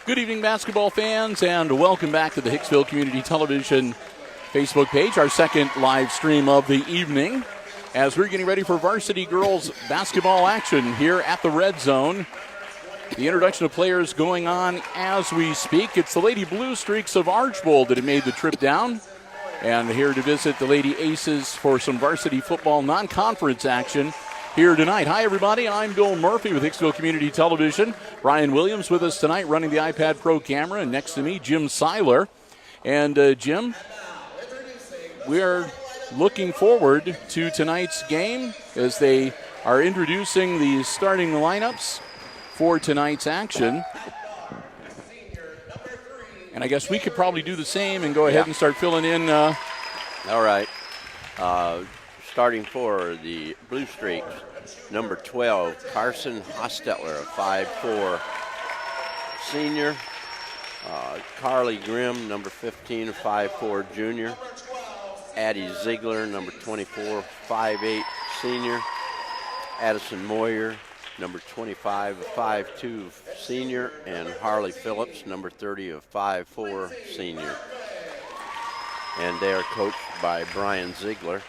Good evening, basketball fans, and welcome back to the Hicksville Community Television Facebook page, our second live stream of the evening, as we're getting ready for varsity girls basketball action here at the Red Zone. The introduction of players going on as we speak. It's the Lady Blue Streaks of Archbold that have made the trip down, and here to visit the Lady Aces for some varsity football non-conference action here tonight. Hi, everybody. I'm Bill Murphy with Hicksville Community Television. Brian Williams with us tonight running the iPad Pro camera, and next to me, Jim Seiler. And Jim, we are looking forward to tonight's game as they are introducing the starting lineups for tonight's action. And I guess we could probably do the same and go ahead and start filling in. All right. Starting for the Blue Streaks, number 12, Carson Hostetler, a 5'4" senior. Carly Grimm, number 15, a 5'4" junior. Addie Ziegler, number 24, 5'8" senior. Addison Moyer, number 25, a 5'2" senior. And Harley Phillips, number 30, a 5'4" senior. And they are coached by Brian Ziegler.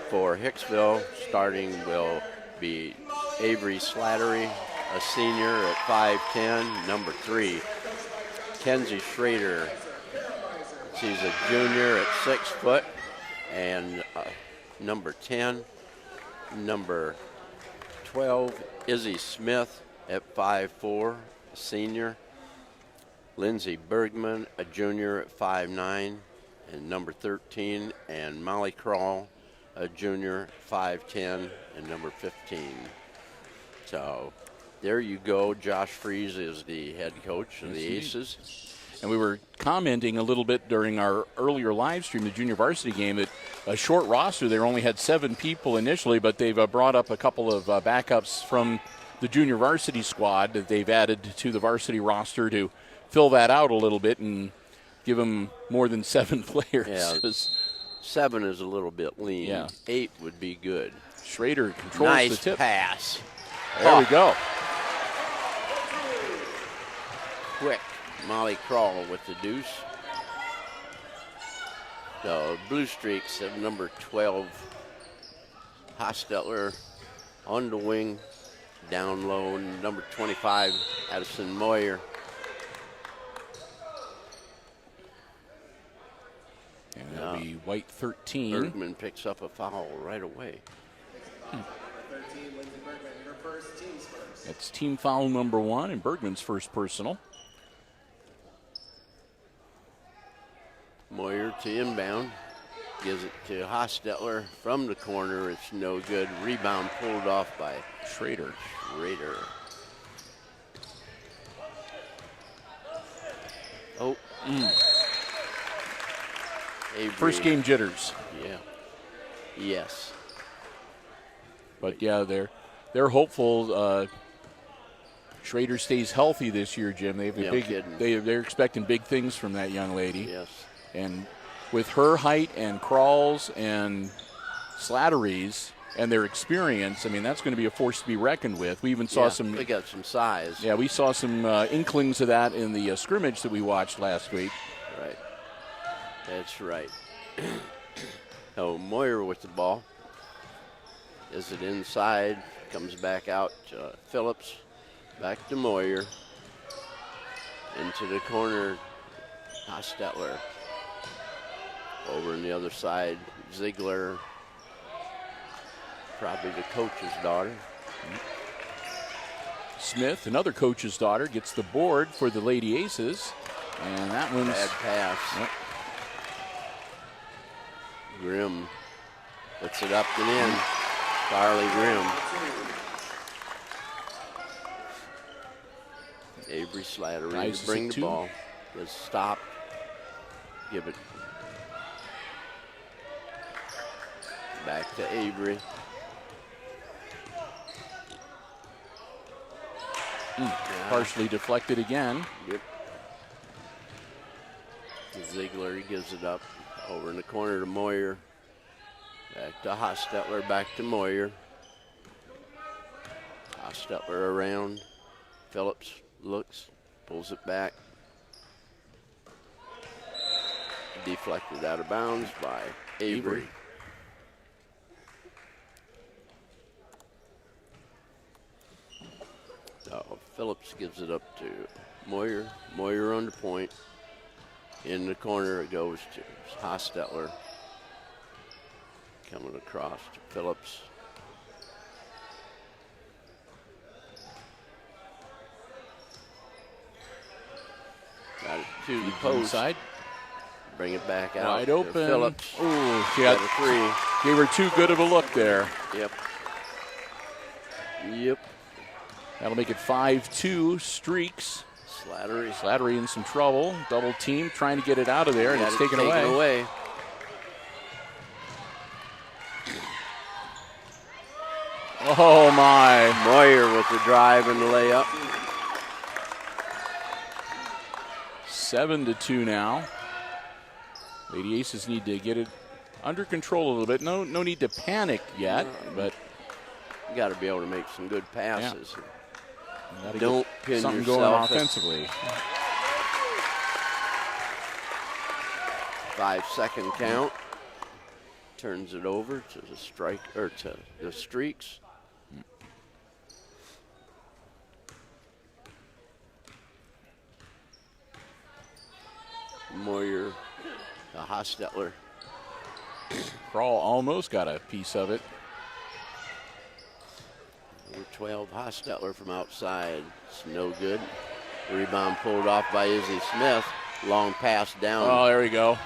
For Hicksville, starting will be Avery Slattery, a senior at 5'10", number 3. Kenzie Schrader, she's a junior at 6 foot, and number 10. Number 12, Izzy Smith at 5'4", a senior. Lindsay Bergman, a junior at 5'9", and number 13, and Molly Krall, a junior, 5'10", and number 15. So there you go. Josh Fries is the head coach of the Aces. And we were commenting a little bit during our earlier live stream, the junior varsity game, that a short roster. They only had 7 people initially, but they've brought up a couple of backups from the junior varsity squad that they've added to the varsity roster to fill that out a little bit and give them more than 7 players. Yeah. 7 is a little bit lean. Yeah. 8 would be good. Schrader controls the tip. Nice pass. There we go. Quick. Molly Krall with the deuce. So Blue Streaks have number 12, Hostetler on the wing, down low, number 25, Addison Moyer. And that'll be white 13. Bergman picks up a foul right away. 13, Lindsay Bergman, her first, team's first. That's team foul number 1 and Bergman's first personal. Moyer to inbound. Gives it to Hostetler from the corner. It's no good. Rebound pulled off by Schrader. Oh. Avery. First game jitters. Yeah. Yes. But yeah, they're hopeful. Schrader stays healthy this year, Jim. They have they're expecting big things from that young lady. Yes. And with her height and Kralls and Slattery's and their experience, I mean, that's going to be a force to be reckoned with. We even saw some. They got some size. Yeah, we saw some inklings of that in the scrimmage that we watched last week. Right. That's right. Oh, Moyer with the ball. Is it inside? Comes back out to Phillips. Back to Moyer. Into the corner, Hostetler. Over on the other side, Ziegler. Probably the coach's daughter. Smith, another coach's daughter, gets the board for the Lady Aces. And that one's... Bad pass. Yep. Grimm puts it up and in. Carly Grimm. Avery Slattery to bring the ball. Just stop. Give it back to Avery. Partially deflected again. Yep. Ziegler, he gives it up over in the corner to Moyer. Back to Hostetler, back to Moyer. Hostetler around. Phillips looks, Pulls it back. Deflected out of bounds by Avery. So Phillips gives it up to Moyer. Moyer on the point. In the corner it goes to Hostetler. Coming across to Phillips. Got it to the post. Inside. Bring it back out. Wide open. Phillips. Ooh, she had a three. Gave her too good of a look there. Yep. That'll make it 5-2. Streaks. Slattery in some trouble. Double team trying to get it out of there, and it's taken away. Oh, my. Moyer with the drive and the layup. 7-2 now. Lady Aces need to get it under control a little bit. No need to panic yet, but you got to be able to make some good passes. Yeah. Don't pin something yourself going offensively. 5-second count. Turns it over to the strike or to the Streaks. Moyer, Hostetler. Crawl almost got a piece of it. Number 12, Hostetler from outside. It's no good. Rebound pulled off by Izzy Smith. Long pass down. Oh, there we go.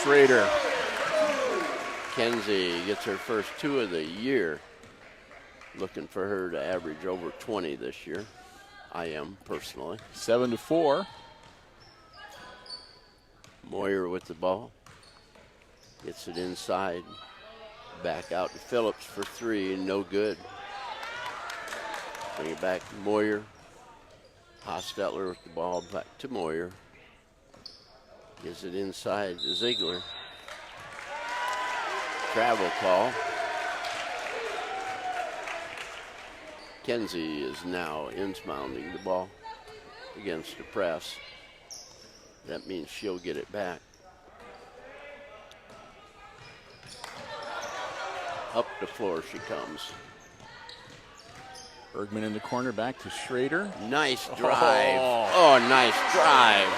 Schrader. Kenzie gets her first 2 of the year. Looking for her to average over 20 this year. I am, personally. 7-4. Moyer with the ball. Gets it inside. Back out to Phillips for 3, no good. Bring it back to Moyer. Hostetler with the ball back to Moyer. Gives it inside to Ziegler. Travel call. Kenzie is now inbounding the ball against the press. That means she'll get it back. Up the floor she comes. Bergman in the corner, back to Schrader. Nice drive. Oh, nice drive.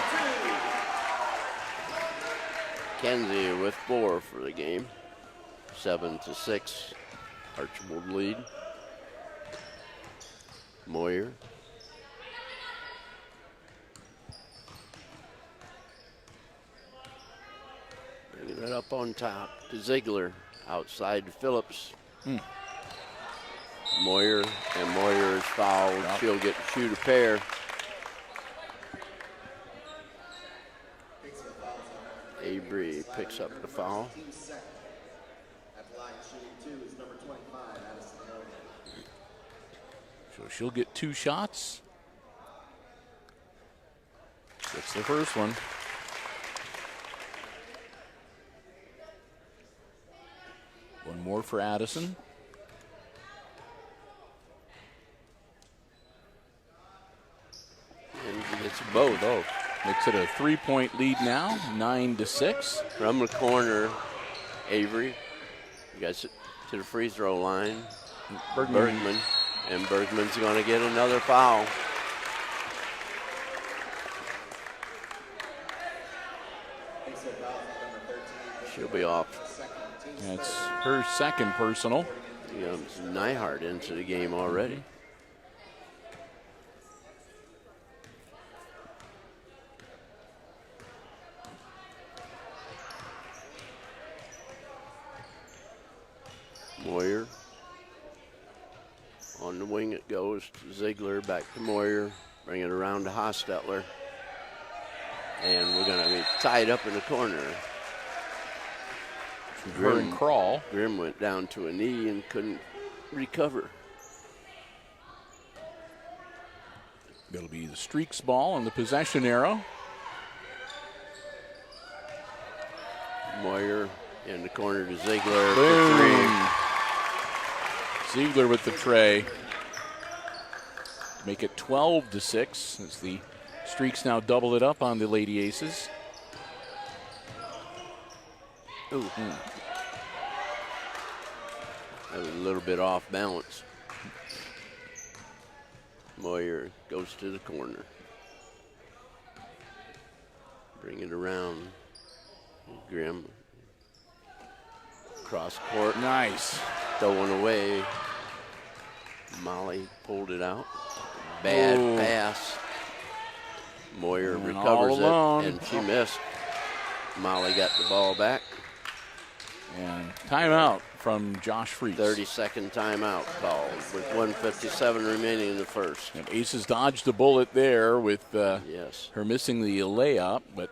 Kenzie with 4 for the game. 7-6. Archbold lead. Moyer. Bringing it up on top to Ziegler. Outside to Phillips. Moyer, and Moyer is fouled. Yep. She'll get to shoot a pair. Avery picks up the foul. So she'll get 2 shots. That's the first one. One more for Addison. And he gets both. Makes it a 3-point lead now, 9-6. From the corner, Avery gets it to the free throw line. Bergman. And Bergman's going to get another foul. She'll be off. That's her second personal. It's Nyhart into the game already. Moyer. On the wing it goes to Ziegler, back to Moyer. Bring it around to Hostetler. And we're going to be tied up in the corner. Grim crawl. Grim went down to a knee and couldn't recover. It'll be the Streaks ball on the possession arrow. Moyer in the corner to Ziegler. Boom. Ziegler with the tray. make it 12-6 as the Streaks now double it up on the Lady Aces. Ooh. That was a little bit off balance. Moyer goes to the corner. Bring it around. Grimm. Cross court. Nice. Throwing away. Molly pulled it out. Bad pass. Moyer recovers it, and she missed. Molly got the ball back. And timeout from Josh Freese. 30-second timeout called with 1:57 remaining in the first. And Aces dodged a bullet there with Yes. her missing the layup. But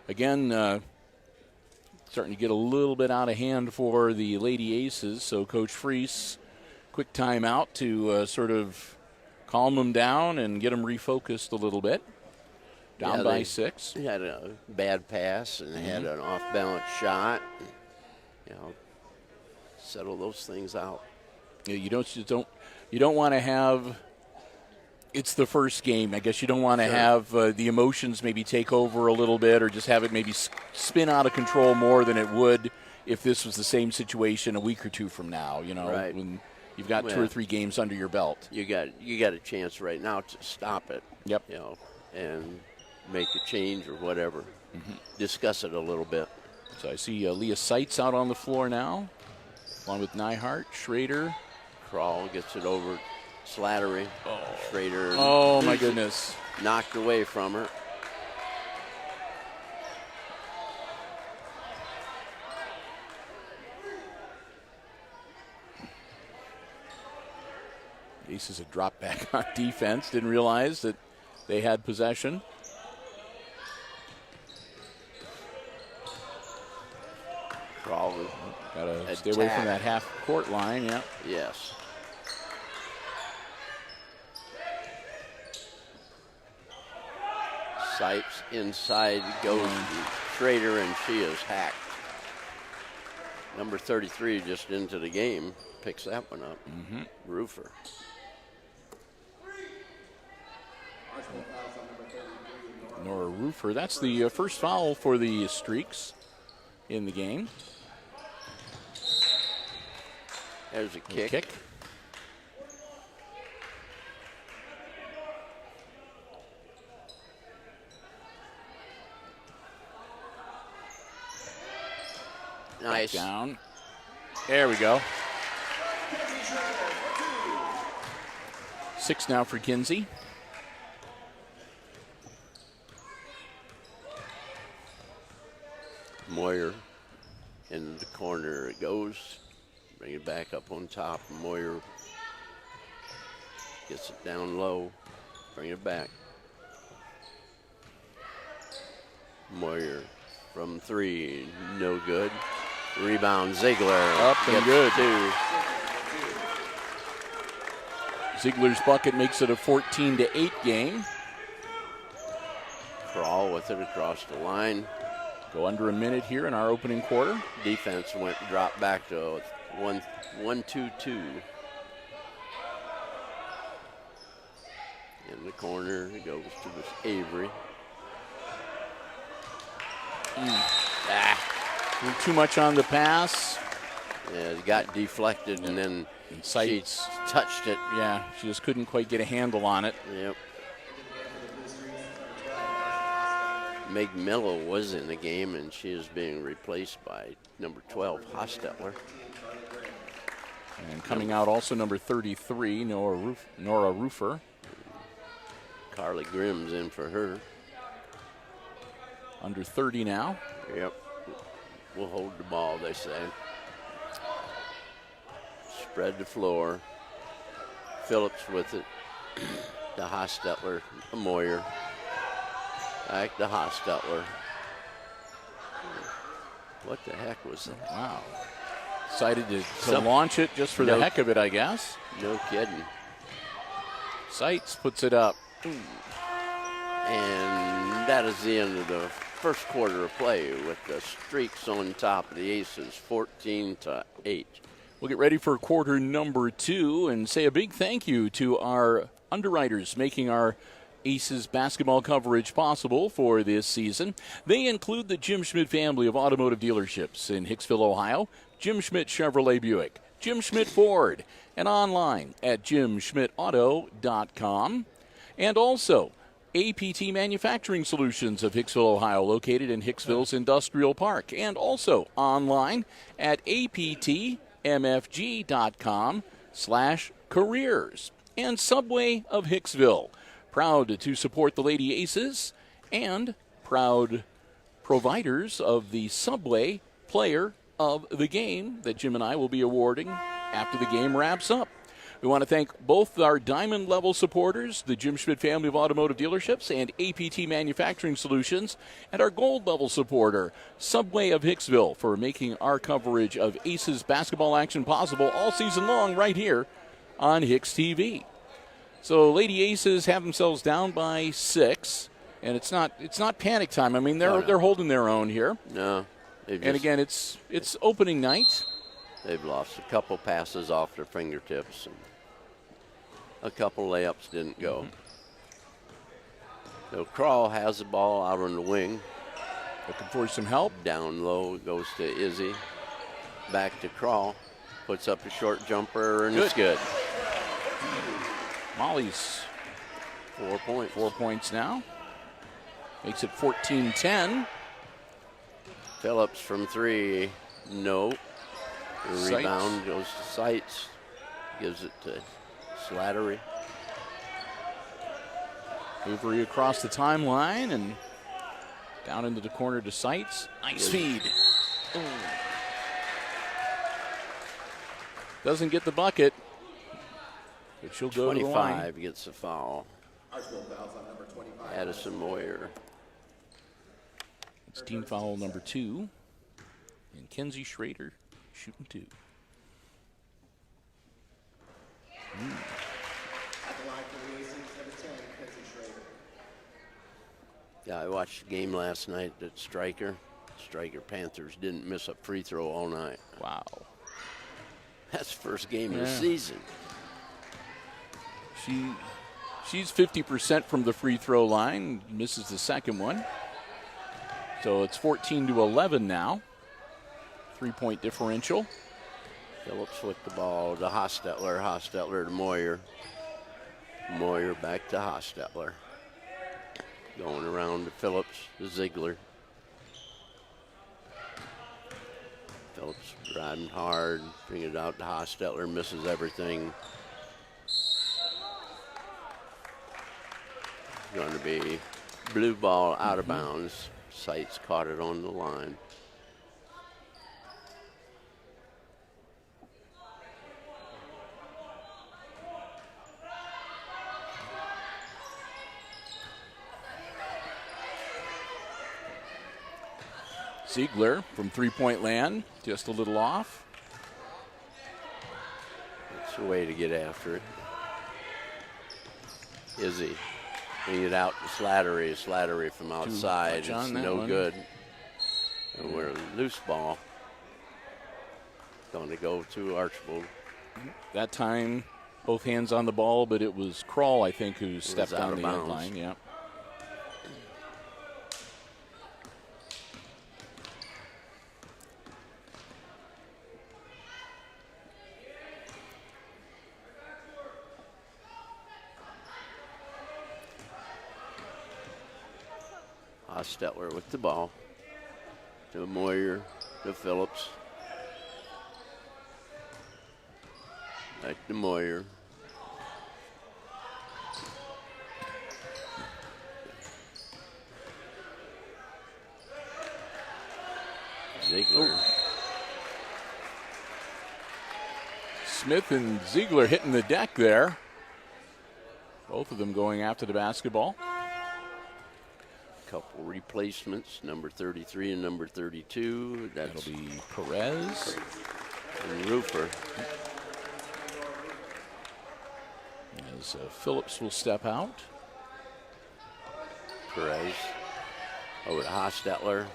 again, starting to get a little bit out of hand for the Lady Aces. So Coach Freese, quick timeout to sort of calm them down and get them refocused a little bit. Down by 6. He had a bad pass and had an off-balance shot. You know, settle those things out. Yeah, you don't want to have. It's the first game. I guess you don't want to have the emotions maybe take over a little bit, or just have it maybe spin out of control more than it would if this was the same situation a week or two from now. You know, Right. when you've got 2 or 3 games under your belt. You got a chance right now to stop it. Yep. You know, and make a change or whatever. Discuss it a little bit. So I see Leah Seitz out on the floor now, along with Nyhart, Schrader. Crawl gets it over Slattery. Schrader. Oh, my goodness. Knocked away from her. Aces had dropped back on defense. Didn't realize that they had possession. Crawl. Got to stay away from that half-court line, yeah. Yes. Sipes inside goes Schrader, and she is hacked. Number 33 just into the game. Picks that one up. Roofer. Nora Roofer. That's the first foul for the Streaks in the game. There's a kick. Nice. Down. There we go. 6 now for Kinsey. Moyer in the corner it goes. Bring it back up on top. Moyer gets it down low. Bring it back. Moyer from 3, no good. Rebound, Ziegler. Up and good. 2. Ziegler's bucket makes it a 14-8 game. Crawl with it across the line. Go under a minute here in our opening quarter. Defense dropped back to 1-2-2. In the corner, it goes to this Avery. Too much on the pass. Yeah, it got deflected, and then she touched it. Yeah, she just couldn't quite get a handle on it. Yep. Meg Miller was in the game, and she is being replaced by number 12, Hostetler. And coming out also number 33, Nora Roofer. Carly Grimm's in for her. Under 30 now. Yep. We'll hold the ball, they say. Spread the floor. Phillips with it. To Hostetler, Moyer. Back to Hostetler. What the heck was that? Wow. Decided to launch it just for the heck of it, I guess. No kidding. Seitz puts it up. And that is the end of the first quarter of play with the Streaks on top of the Aces, 14-8. We'll get ready for quarter number 2 and say a big thank you to our underwriters making our Aces basketball coverage possible for this season. They include the Jim Schmidt family of automotive dealerships in Hicksville, Ohio, Jim Schmidt Chevrolet Buick, Jim Schmidt Ford, and online at jimschmidtauto.com. And also APT Manufacturing Solutions of Hicksville, Ohio, located in Hicksville's Industrial Park, and also online at aptmfg.com/careers. And Subway of Hicksville, proud to support the Lady Aces and proud providers of the Subway Player of the Game that Jim and I will be awarding after the game wraps up. We want to thank both our diamond level supporters, the Jim Schmidt family of automotive dealerships and APT Manufacturing Solutions, and our gold level supporter, Subway of Hicksville, for making our coverage of Aces basketball action possible all season long right here on HIX-TV. So Lady Aces have themselves down by 6, and it's not panic time. I mean, they're holding their own here. No. And again, it's opening night. They've lost a couple passes off their fingertips, and a couple layups didn't go. So Crawl has the ball out on the wing. Looking for some help. Down low, it goes to Izzy. Back to Crawl. Puts up a short jumper, and it's good. Molly's 4 points. 4 points now. Makes it 14-10. Phillips from 3, no. The Sights. Rebound goes to Sights. Gives it to Slattery. Avery across the timeline and down into the corner to Sights. Nice feed. Ooh. Doesn't get the bucket, but she'll go to the line. 25 gets a foul. Archbold fouls on number 25. Addison Moyer. It's team foul number 2. And Kenzie Schrader shooting 2. At the line for the Aces, number 10, Kenzie Schrader. Yeah, I watched the game last night at Stryker. Stryker Panthers didn't miss a free throw all night. Wow. That's the first game of the season. She's 50% from the free throw line, misses the second one. So it's 14-11 now. 3-point differential. Phillips with the ball to Hostetler. Hostetler to Moyer. Moyer back to Hostetler. Going around to Phillips to Ziegler. Phillips driving hard, bring it out to Hostetler, misses everything. Going to be blue ball out of bounds. Sights caught it on the line. Ziegler from three-point land, just a little off. It's a way to get after it. Izzy. Bring it out to Slattery. Slattery from outside. It's no good. And we're a loose ball. Going to go to Archbold. That time, both hands on the ball, but it was Crawl, I think, who stepped on the end line. Yeah. Hostetler with the ball. To Moyer, to Phillips. Back to Moyer. Ziegler. Smith and Ziegler hitting the deck there. Both of them going after the basketball. Couple replacements, number 33 and number 32. That'll be Perez and Roofer. As Phillips will step out. Perez over to Hostetler.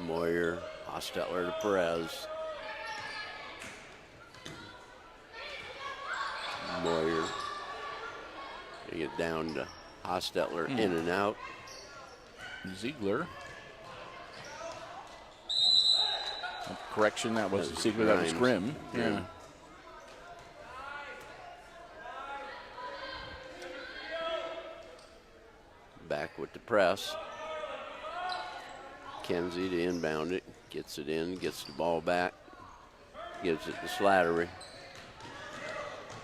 Moyer, Hostetler to Perez. Moyer. down to Hostetler, in and out. Ziegler. Correction, that wasn't Ziegler, that was Grimm. Yeah. Back with the press. Kenzie to inbound it, gets it in, gets the ball back, gives it to Slattery.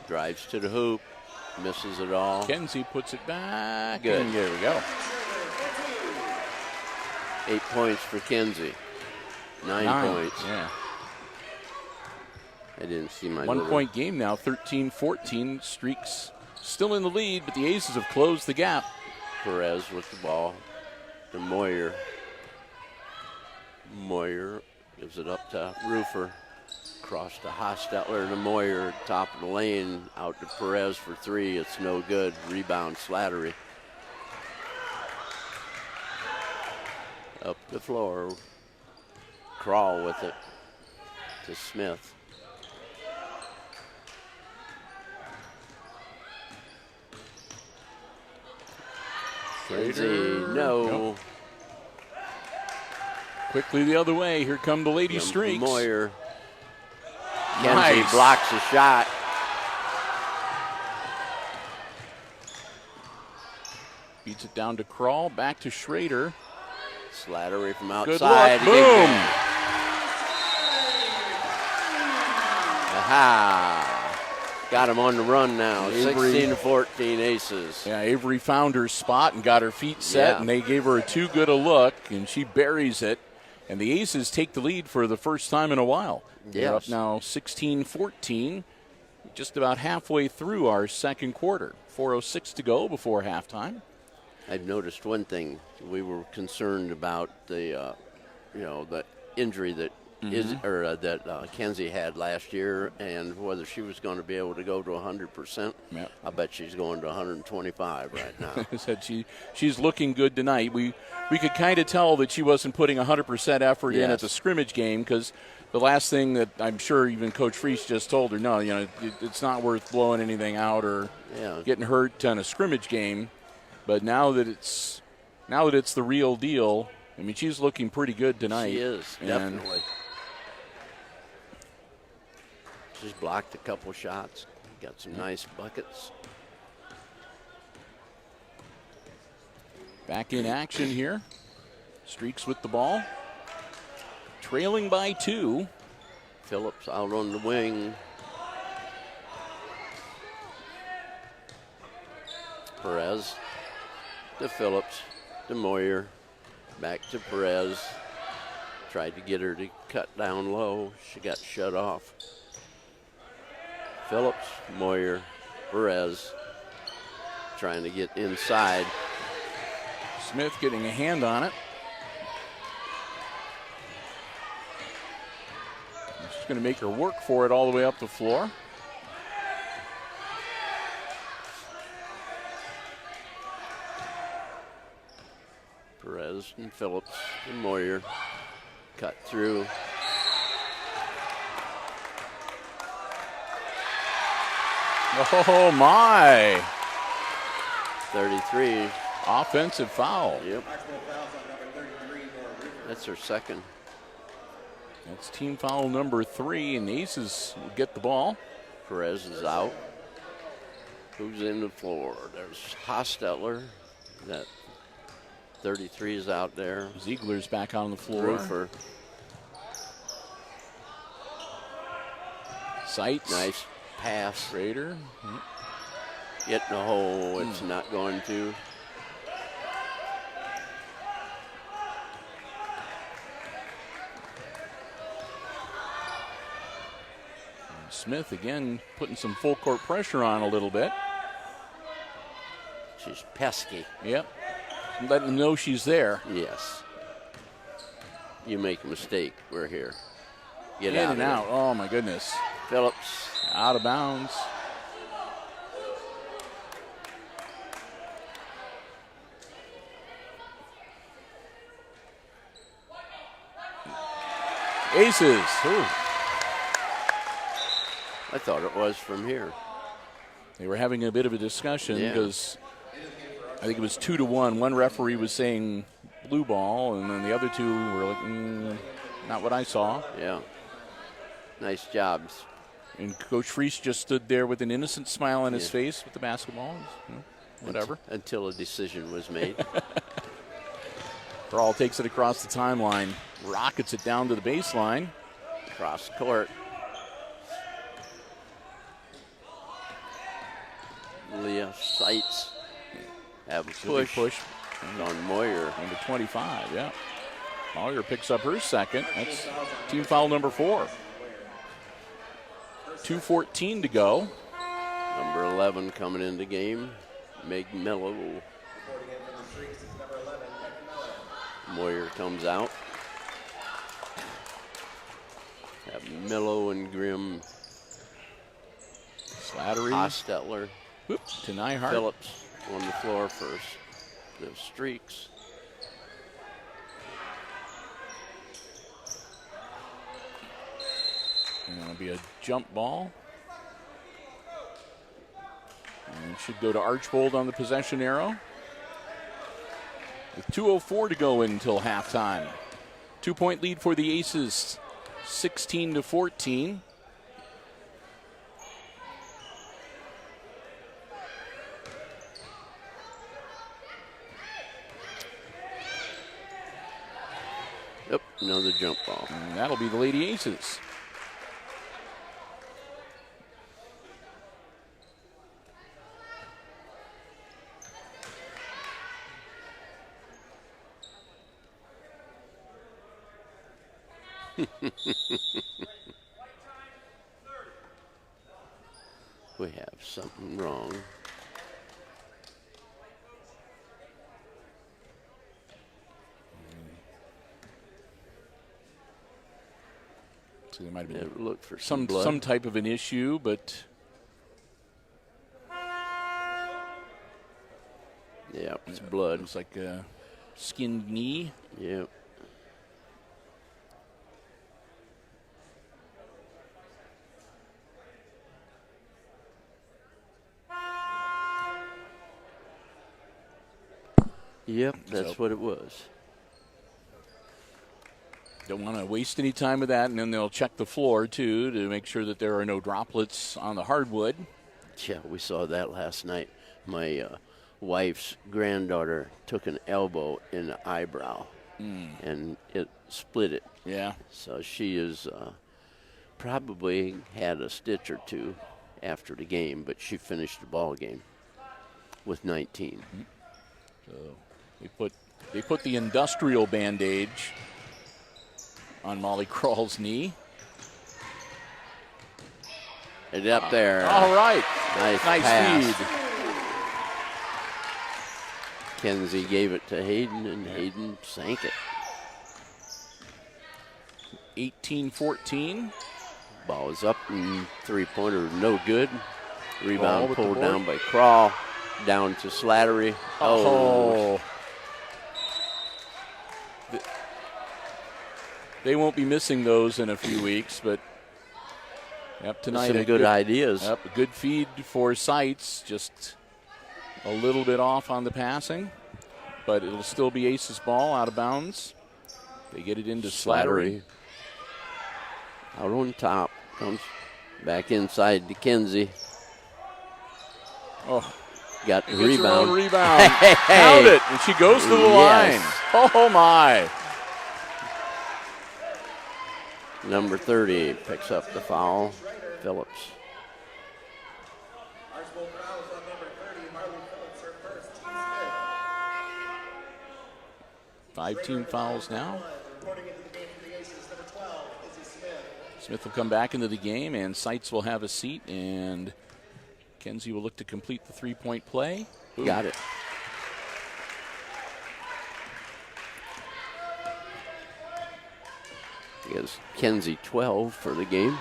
Drives to the hoop, misses it all. Kenzie puts it back. Good. And there we go. 8 points for Kenzie. 9 points. Yeah. I didn't see my 1 little- point game now, 13-14. Streaks still in the lead, but the Aces have closed the gap. Perez with the ball to Moyer. Moyer gives it up to Roofer. Across to Hostetler to Moyer. Top of the lane. Out to Perez for three. It's no good. Rebound Slattery. Up the floor. Crawl with it to Smith. Kenzie, no. Nope. Quickly the other way. Here come the Lady Streaks. Moyer. Kenzie Nice. blocks the shot. Beats it down to Crawl. Back to Schrader. Slattery from Good outside. look. Boom. Aha. Got him on the run now. Avery. 16-14 Aces. Yeah, Avery found her spot and got her feet set, Yeah. and they gave her too good a look, and she buries it. And the Aces take the lead for the first time in a while. They're up Yes. now 16-14, just about halfway through our second quarter. 4:06 to go before halftime. I've noticed one thing. We were concerned about the, the injury that Kenzie had last year, and whether she was going to be able to go to 100%. Yep. I bet she's going to 125 right now. Said she's looking good tonight. We could kind of tell that she wasn't putting 100% effort in at Yes. the scrimmage game, because the last thing that I'm sure even Coach Freese just told her, no, it's not worth blowing anything out or Yeah. getting hurt on a scrimmage game. But now that it's the real deal, I mean, she's looking pretty good tonight. She is, And definitely. She's blocked a couple shots. Got some nice buckets. back in action here. Streaks with the ball. Trailing by 2. Phillips out on the wing. Perez to Phillips to Moyer. Back to Perez. Tried to get her to cut down low. She got shut off. Phillips, Moyer, Perez trying to get inside. Smith getting a hand on it. She's going to make her work for it all the way up the floor. Perez and Phillips and Moyer cut through. Oh, my. 33. Offensive foul. Yep. That's her second. That's team foul number 3, and the Aces will get the ball. Perez is out. Who's in the floor? There's Hostetler. That 33 is out there. Ziegler's back on the floor. Roofer. Sights. Nice pass. Schrader. Get in the hole. It's not going to. Smith again putting some full court pressure on a little bit. She's pesky. Yep. Letting them know she's there. Yes. You make a mistake, we're here. Get In out and of out. it. Oh, my goodness. Phillips. Out of bounds. Aces. Ooh. I thought it was from here. They were having a bit of a discussion Yeah. because I think it was 2-1. One referee was saying blue ball, and then the other two were like, not what I saw. Yeah. Nice jobs. And Coach Freese just stood there with an innocent smile on his face with the basketball. Whatever. Until a decision was made. Brawl takes it across the timeline, rockets it down to the baseline. Cross court. Leah Seitz have a push on Moyer. Number 25, yeah. Moyer picks up her second. That's team foul number 4. 2:14 to go. Number 11 coming into game. Meg Mello. Moyer comes out. Have Mello and Grimm. Slattery. Hostetler. To Nyhart. Phillips on the floor for the Streaks. And it'll be a jump ball. And it should go to Archbold on the possession arrow. With 2:04 to go until halftime. 2-point lead for the Aces, 16-14. Yep, another jump ball. And that'll be the Lady Aces. We have something wrong. So there might have been Look for some type of an issue, but yeah, it's blood. It's like a skinned knee. Yep. Yep, that's what it was. Don't want to waste any time with that, and then they'll check the floor, too, to make sure that there are no droplets on the hardwood. Yeah, we saw that last night. My wife's granddaughter took an elbow in the eyebrow, and it split it. Yeah. So she is probably had a stitch or two after the game, but she finished the ball game with 19. So they put the industrial bandage on Molly Crawl's knee. And up there. All right. Nice feed. Kenzie gave it to Hayden, and Hayden sank it. 18-14. Ball is up, and three-pointer no good. Rebound with the pulled board. down by Crawl. Down to Slattery. Oh. They won't be missing those in a few weeks, but tonight some good ideas. A good feed for Seitz, just a little bit off on the passing, but it'll still be Ace's ball out of bounds. They get it into Slattery. Out on top, comes back inside to Kenzie. Oh. Got the Gets her rebound. own rebound. Count it, and she goes to the line. Oh, my. Number 30 picks up the foul. Phillips. Archbold fouls on number 30, Marley Phillips, her first. Smith. 5 team fouls now. Reporting into the game for the Aces, number 12, Izzy Smith. Smith will come back into the game, and Seitz will have a seat, and Kenzie will look to complete the three-point play. Ooh. Got it. Gives Kenzie 12 for the game.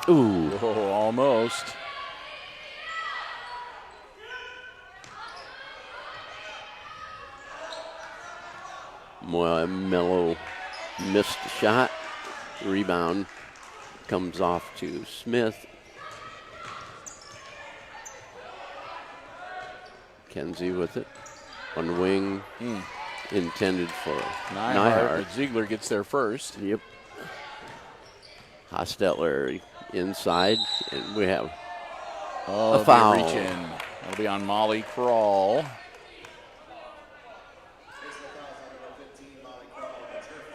Ooh. Oh, almost. Mello missed the shot. Rebound comes off to Smith. Kenzie with it on the wing, intended for Nyhart. Ziegler gets there first. Yep. Hostetler inside, and we have a foul. Reach in. That'll be on Molly Crawl.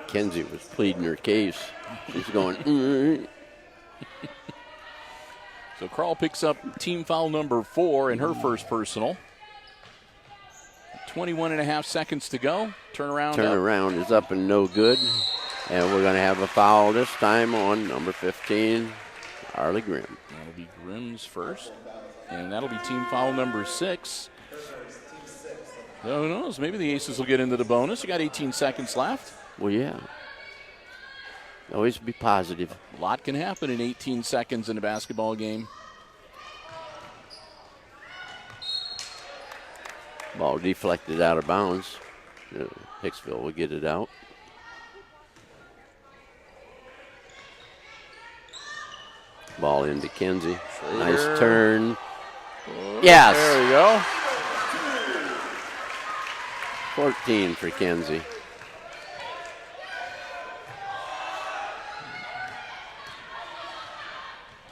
Kenzie was pleading her case. She's going, So Crawl picks up team foul number 4 in her first personal. 21 and a half seconds to go. Turnaround is up and no good. And we're going to have a foul this time on number 15, Arlie Grimm. That'll be Grimm's first. And that'll be team foul number 6. So who knows? Maybe the Aces will get into the bonus. You got 18 seconds left. Well, yeah. Always be positive. A lot can happen in 18 seconds in a basketball game. Ball deflected out of bounds. Hicksville will get it out. Ball into Kenzie. Schrader. Nice turn. Yes. There we go. 14 for Kenzie.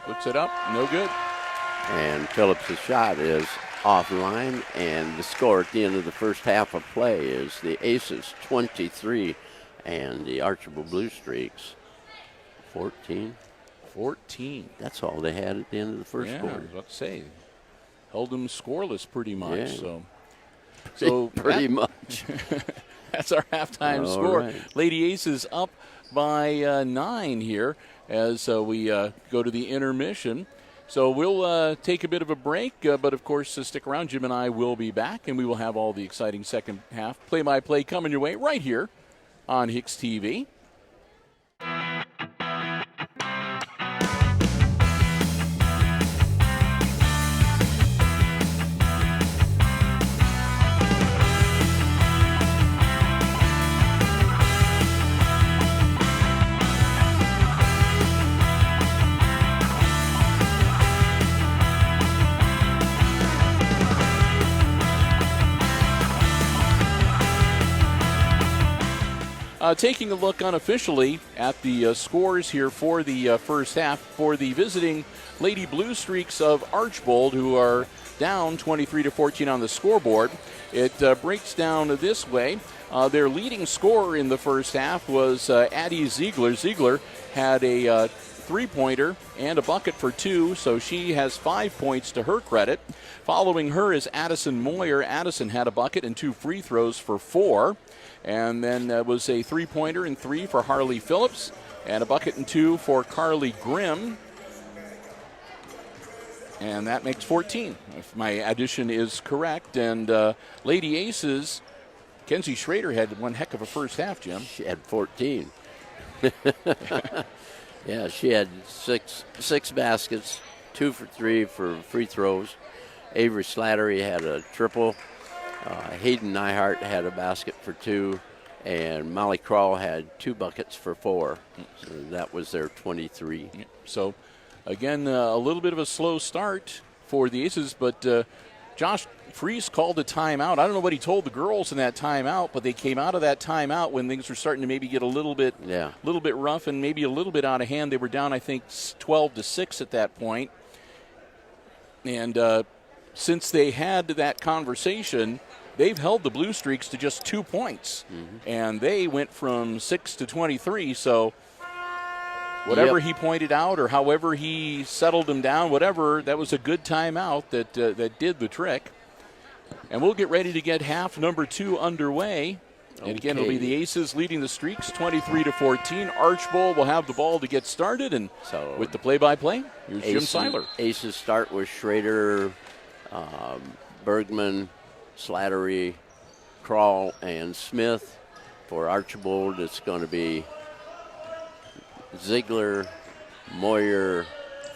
Puts it up. No good. And Phillips' shot is offline, and the score at the end of the first half of play is the Aces 23 and the Archbold Blue Streaks 14. 14. That's all they had at the end of the first I quarter. was about to say. Held them scoreless pretty much. Yeah. So pretty much. That's our halftime All score. right. Lady Aces up by 9 here as we go to the intermission. So we'll take a bit of a break, but of course, stick around. Jim and I will be back, and we will have all the exciting second half play-by-play coming your way right here on HIX-TV. Taking a look unofficially at the scores here for the first half for the visiting Lady Blue Streaks of Archbold, who are down 23-14 on the scoreboard. It breaks down this way. Their leading scorer in the first half was Addie Ziegler. Ziegler had a three-pointer and a bucket for 2, so she has 5 points to her credit. Following her is Addison Moyer. Addison had a bucket and 2 free throws for 4. And then was a three-pointer and 3 for Harley Phillips, and a bucket and 2 for Carly Grimm. And that makes 14, if my addition is correct. And Lady Aces, Kenzie Schrader had one heck of a first half, Jim. She had 14. Yeah, she had six baskets, 2 for 3 for free throws. Avery Slattery had a triple. Hayden Nyhart had a basket for 2, and Molly Crawl had 2 buckets for 4. So that was their 23. So, again, a little bit of a slow start for the Aces, but Josh Freese called a timeout. I don't know what he told the girls in that timeout, but they came out of that timeout when things were starting to maybe get a little bit rough and maybe a little bit out of hand. They were down, I think, 12-6 at that point. And since they had that conversation, they've held the Blue Streaks to just 2 points. And they went from 6 to 23. So whatever he pointed out or however he settled them down, whatever, that was a good timeout that did the trick. And we'll get ready to get half number 2 underway. And again, it'll be the Aces leading the Streaks 23-14. Archbold will have the ball to get started. And so with the play-by-play, here's Jim Seiler. Aces start with Schrader, Bergman, Slattery, Crawl, and Smith. For Archbold, it's going to be Ziegler, Moyer,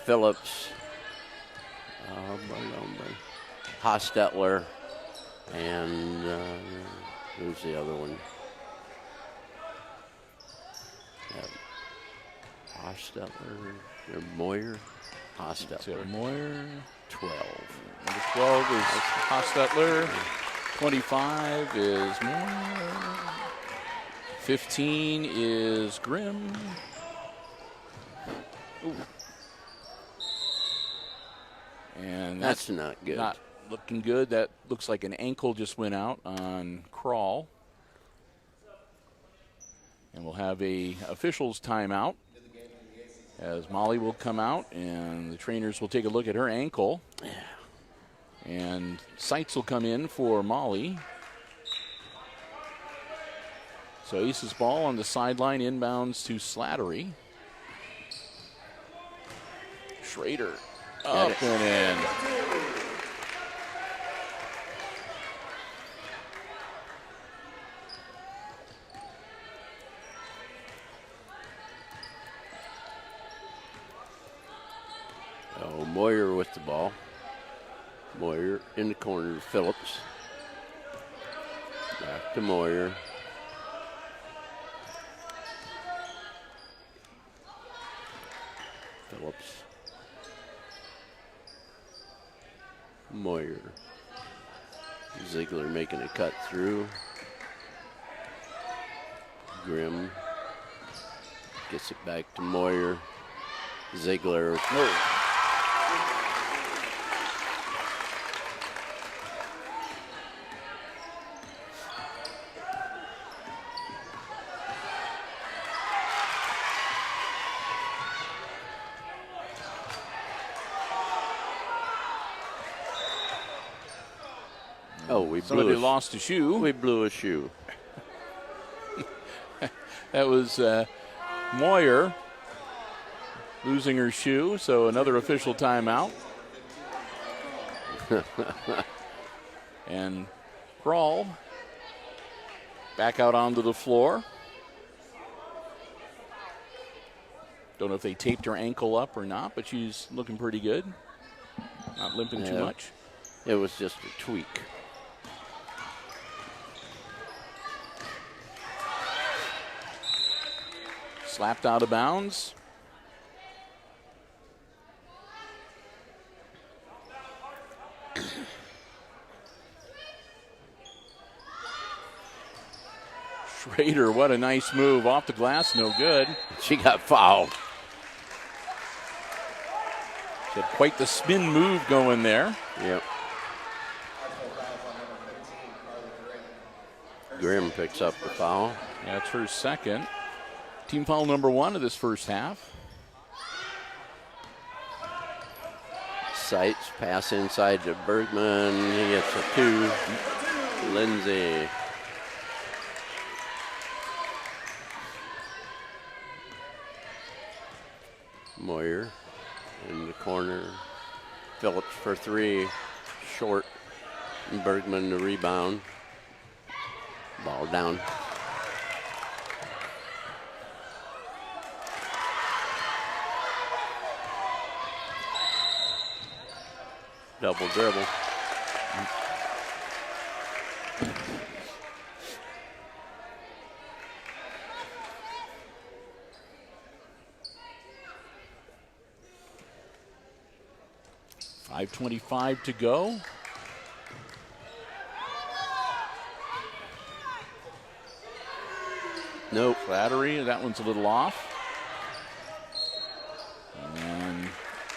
Phillips, Hostetler, and who's the other one? Hostetler, Moyer, Hostetler. Moyer, 12. Number 12 is Hostetler. 25 is Moore. 15 is Grimm. Ooh. And That's not good. Not looking good. That looks like an ankle just went out on Crawl. And we'll have a officials timeout as Molly will come out and the trainers will take a look at her ankle. And Seitz will come in for Molly. So Ace's ball on the sideline, inbounds to Slattery. Schrader up and in. Oh, Moyer with the ball. Moyer in the corner to Phillips. Back to Moyer. Phillips. Moyer. Ziegler making a cut through. Grimm gets it back to Moyer. Ziegler. Oh, Somebody lost a shoe. We blew a shoe. That was Moyer losing her shoe, so another official timeout. And Crawl back out onto the floor. Don't know if they taped her ankle up or not, but she's looking pretty good. Not limping too much. It was just a tweak. Slapped out of bounds. Schrader, what a nice move. Off the glass, no good. She got fouled. She had quite the spin move going there. Yep. Grimm picks up the foul. That's her second. Team foul number 1 of this first half. Seitz pass inside to Bergman. He gets a 2. Lindsay. Moyer in the corner. Phillips for 3. Short. And Bergman the rebound. Ball down. Double dribble. .525 to go. Nope. Flattery, that one's a little off. And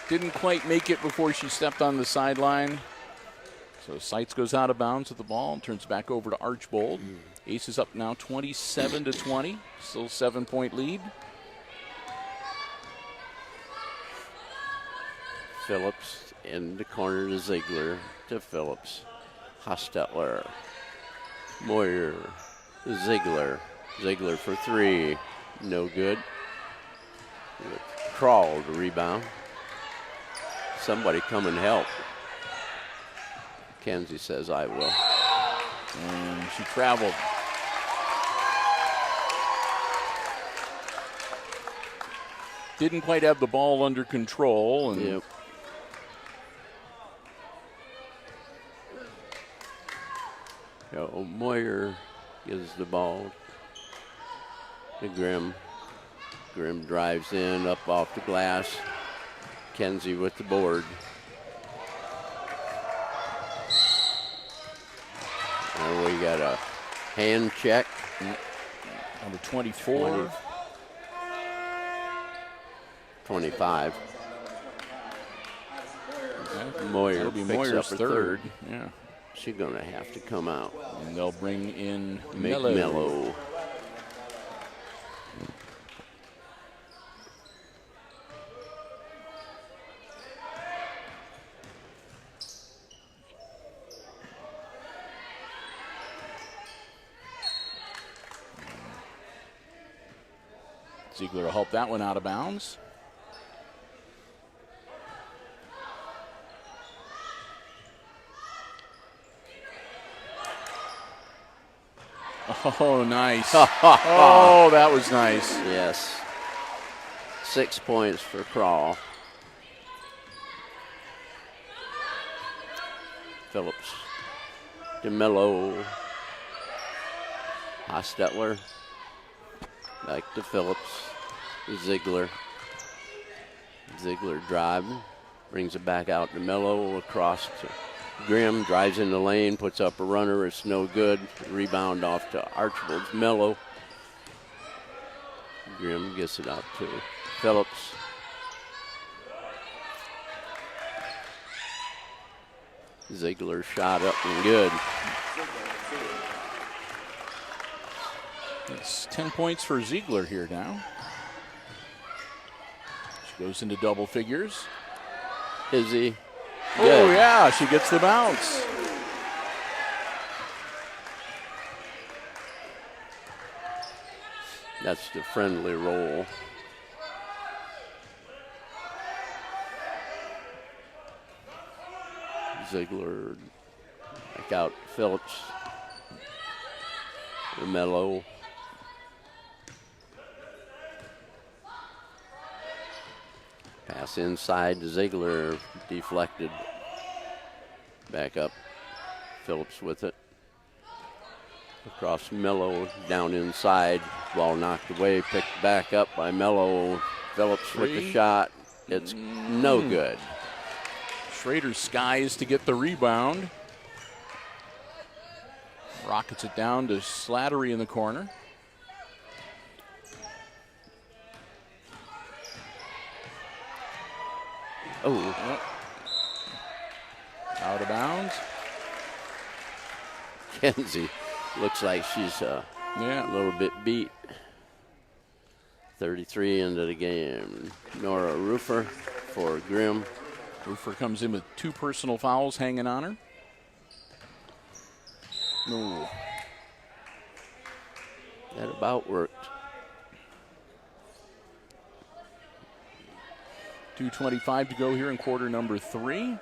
didn't quite make it before she stepped on the sideline. So Seitz goes out of bounds with the ball and turns back over to Archbold. Ace is up now 27-20. Still 7-point lead. Phillips in the corner to Ziegler to Phillips. Hostetler. Moyer. Ziegler. Ziegler for 3. No good. Crawl to rebound. Somebody come and help. Kenzie says, I will. And she traveled. Didn't quite have the ball under control. And Yep. So Moyer gives the ball to Grimm. Grimm drives in, up off the glass. Kenzie with the board. And we got a hand check. Number 24. 25. Moyer That'll be picks Moyer's up her third. Yeah. She's going to have to come out. And they'll bring in Mello. Ziegler will help that one out of bounds. Oh, nice. Oh, that was nice. Yes. 6 points for Crawl. Phillips. DeMello. Hostetler. Back to Phillips. Ziegler. Ziegler driving. Brings it back out to Mello across to Grimm. Drives in the lane. Puts up a runner. It's no good. Rebound off to Archbold's Mello. Grimm gets it out to Phillips. Ziegler shot up and good. It's 10 points for Ziegler here now. She goes into double figures. Izzy. Oh, Good. yeah, she gets the bounce. That's the friendly roll. Ziegler back out Phillips. Mello. Pass inside to Ziegler, deflected. Back up, Phillips with it. Across Mello, down inside. Ball knocked away, picked back up by Mello. Phillips with the shot. It's no good. Schrader skies to get the rebound. Rockets it down to Slattery in the corner. Oh. Out of bounds. Kenzie looks like she's a little bit beat. 33 into the game. Nora Roofer for Grimm. Roofer comes in with 2 personal fouls hanging on her. No. That about worked. 2:25 to go here in quarter number 3.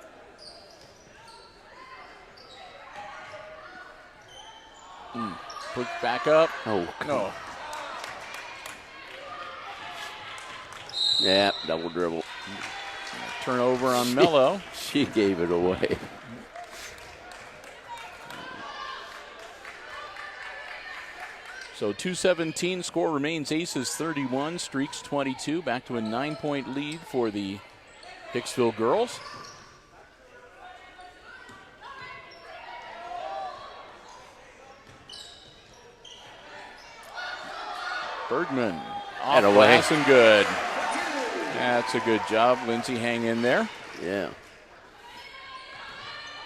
Put back up. Oh, no. Yeah, double dribble. Turnover on Mello. She gave it away. So 2:17, score remains Aces 31, Streaks 22. Back to a 9-point lead for the Hicksville girls. Bergman off glass and good. That's a good job. Lindsay, hang in there. Yeah.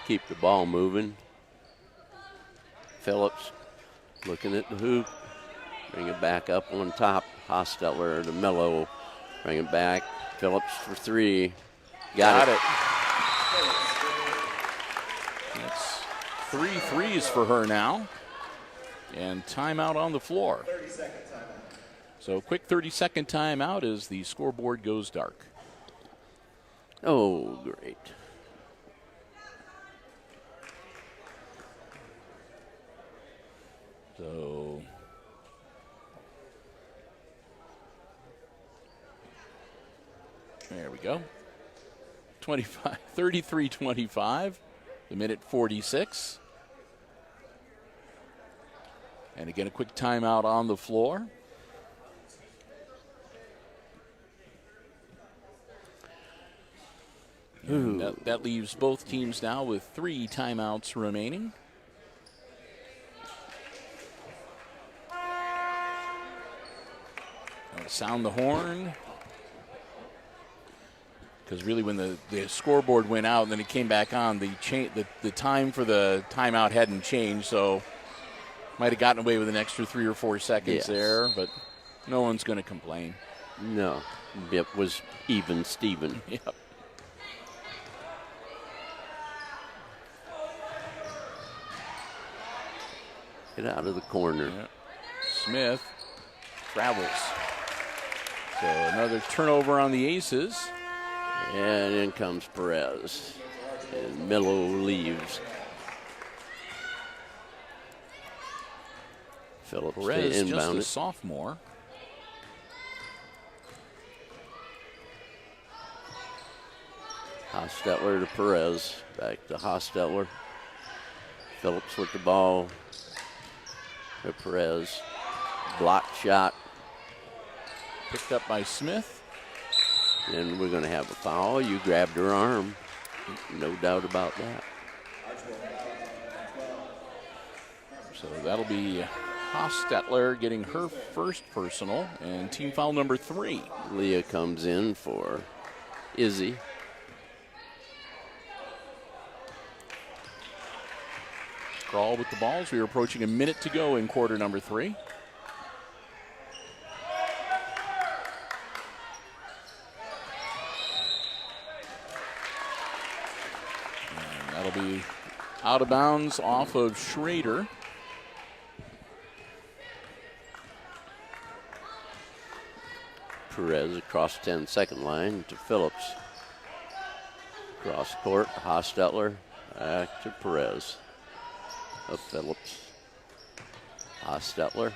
Keep the ball moving. Phillips looking at the hoop. Bring it back up on top. Hostetler to Mello. Bring it back. Phillips for 3. Got it. That's 3 threes for her now. And timeout on the floor. 30-second timeout. So quick 30-second timeout as the scoreboard goes dark. Oh, great. So there we go. 33-25, the minute 46. And again, a quick timeout on the floor. That leaves both teams now with 3 timeouts remaining. Sound the horn. Because really when the scoreboard went out and then it came back on, the time for the timeout hadn't changed, so might have gotten away with an extra 3 or 4 seconds there, but no one's going to complain. No, it was even Steven. Yep. Get out of the corner. Yep. Smith travels. So another turnover on the Aces. And in comes Perez. And Milo leaves. Phillips Perez, just inbound a it. sophomore. Hostetler to Perez. Back to Hostetler. Phillips with the ball. To Perez. Blocked shot. Picked up by Smith. And we're going to have a foul. You grabbed her arm. No doubt about that. So that'll be Hostetler getting her first personal and team foul number 3. Leah comes in for Izzy. Crawl with the balls. We are approaching a minute to go in quarter number 3. And that'll be out of bounds off of Schrader. Perez across 10-second line to Phillips. Cross court, Hostetler back to Perez. Of Phillips. Hostetler.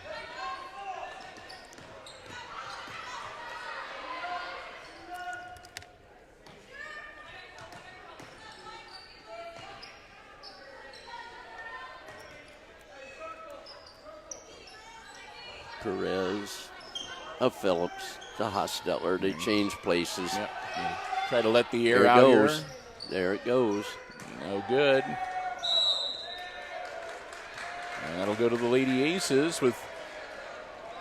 Perez of Phillips to Hostetler. They change places. Yep. Try to let the air There it out goes. here. There it goes. No good. And that'll go to the Lady Aces with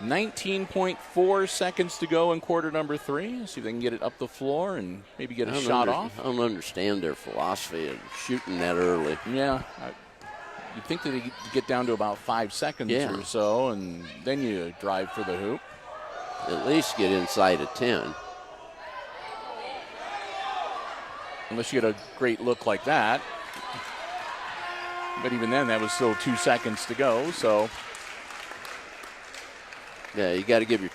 19.4 seconds to go in quarter number 3. See if they can get it up the floor and maybe get a shot off. I don't understand their philosophy of shooting that early. Yeah. You'd think that they get down to about 5 seconds or so, and then you drive for the hoop. At least get inside of 10. Unless you get a great look like that. But even then, that was still 2 seconds to go, so. Yeah, you got to give your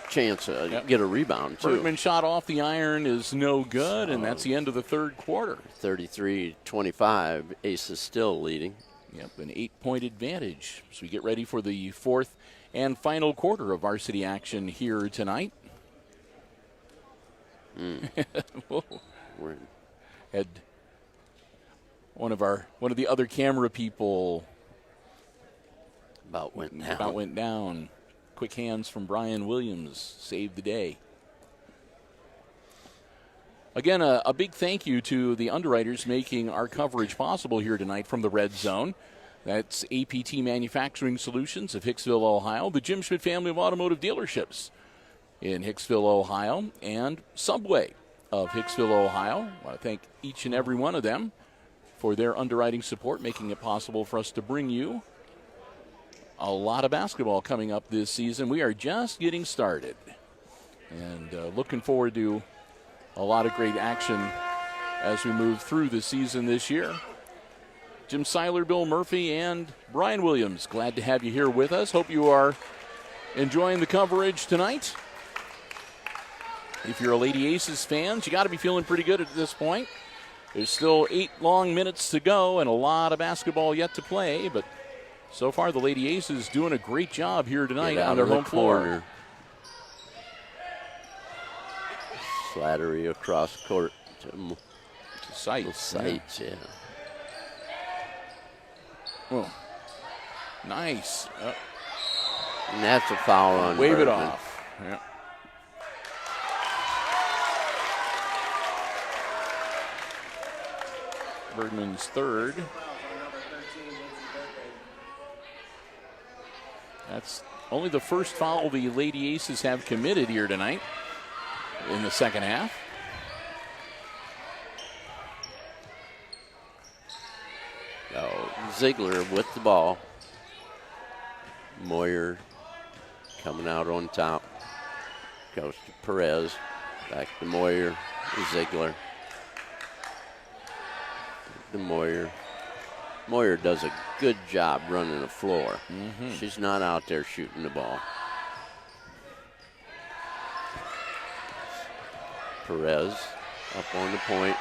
chance to get a rebound, too. Bergman shot off the iron is no good, and that's the end of the third quarter. 33-25, Aces still leading. Yep, an 8-point advantage. So we get ready for the fourth and final quarter of varsity action here tonight. Whoa. Had one of the other camera people about went down. Quick hands from Brian Williams saved the day. Again, a big thank you to the underwriters making our coverage possible here tonight from the Red Zone. That's APT Manufacturing Solutions of Hicksville, Ohio, the Jim Schmidt family of automotive dealerships in Hicksville, Ohio, and Subway of Hicksville, Ohio. I want to thank each and every one of them for their underwriting support, making it possible for us to bring you a lot of basketball coming up this season. We are just getting started and looking forward to a lot of great action as we move through the season this year. Jim Seiler, Bill Murphy, and Brian Williams, glad to have you here with us. Hope you are enjoying the coverage tonight. If you're a Lady Aces fan, you got to be feeling pretty good at this point. There's still 8 long minutes to go and a lot of basketball yet to play, but so far the Lady Aces doing a great job here tonight on their home floor. Slattery across court to Sights. Yeah. Oh, nice. And that's a foul on Wave it Bergman. off. Yeah. Bergman's third. That's only the first foul the Lady Aces have committed here tonight in the second half. Ziegler with the ball. Moyer coming out on top. Goes to Perez. Back to Moyer. Ziegler. To Moyer. Moyer does a good job running the floor. She's not out there shooting the ball. Perez up on the point.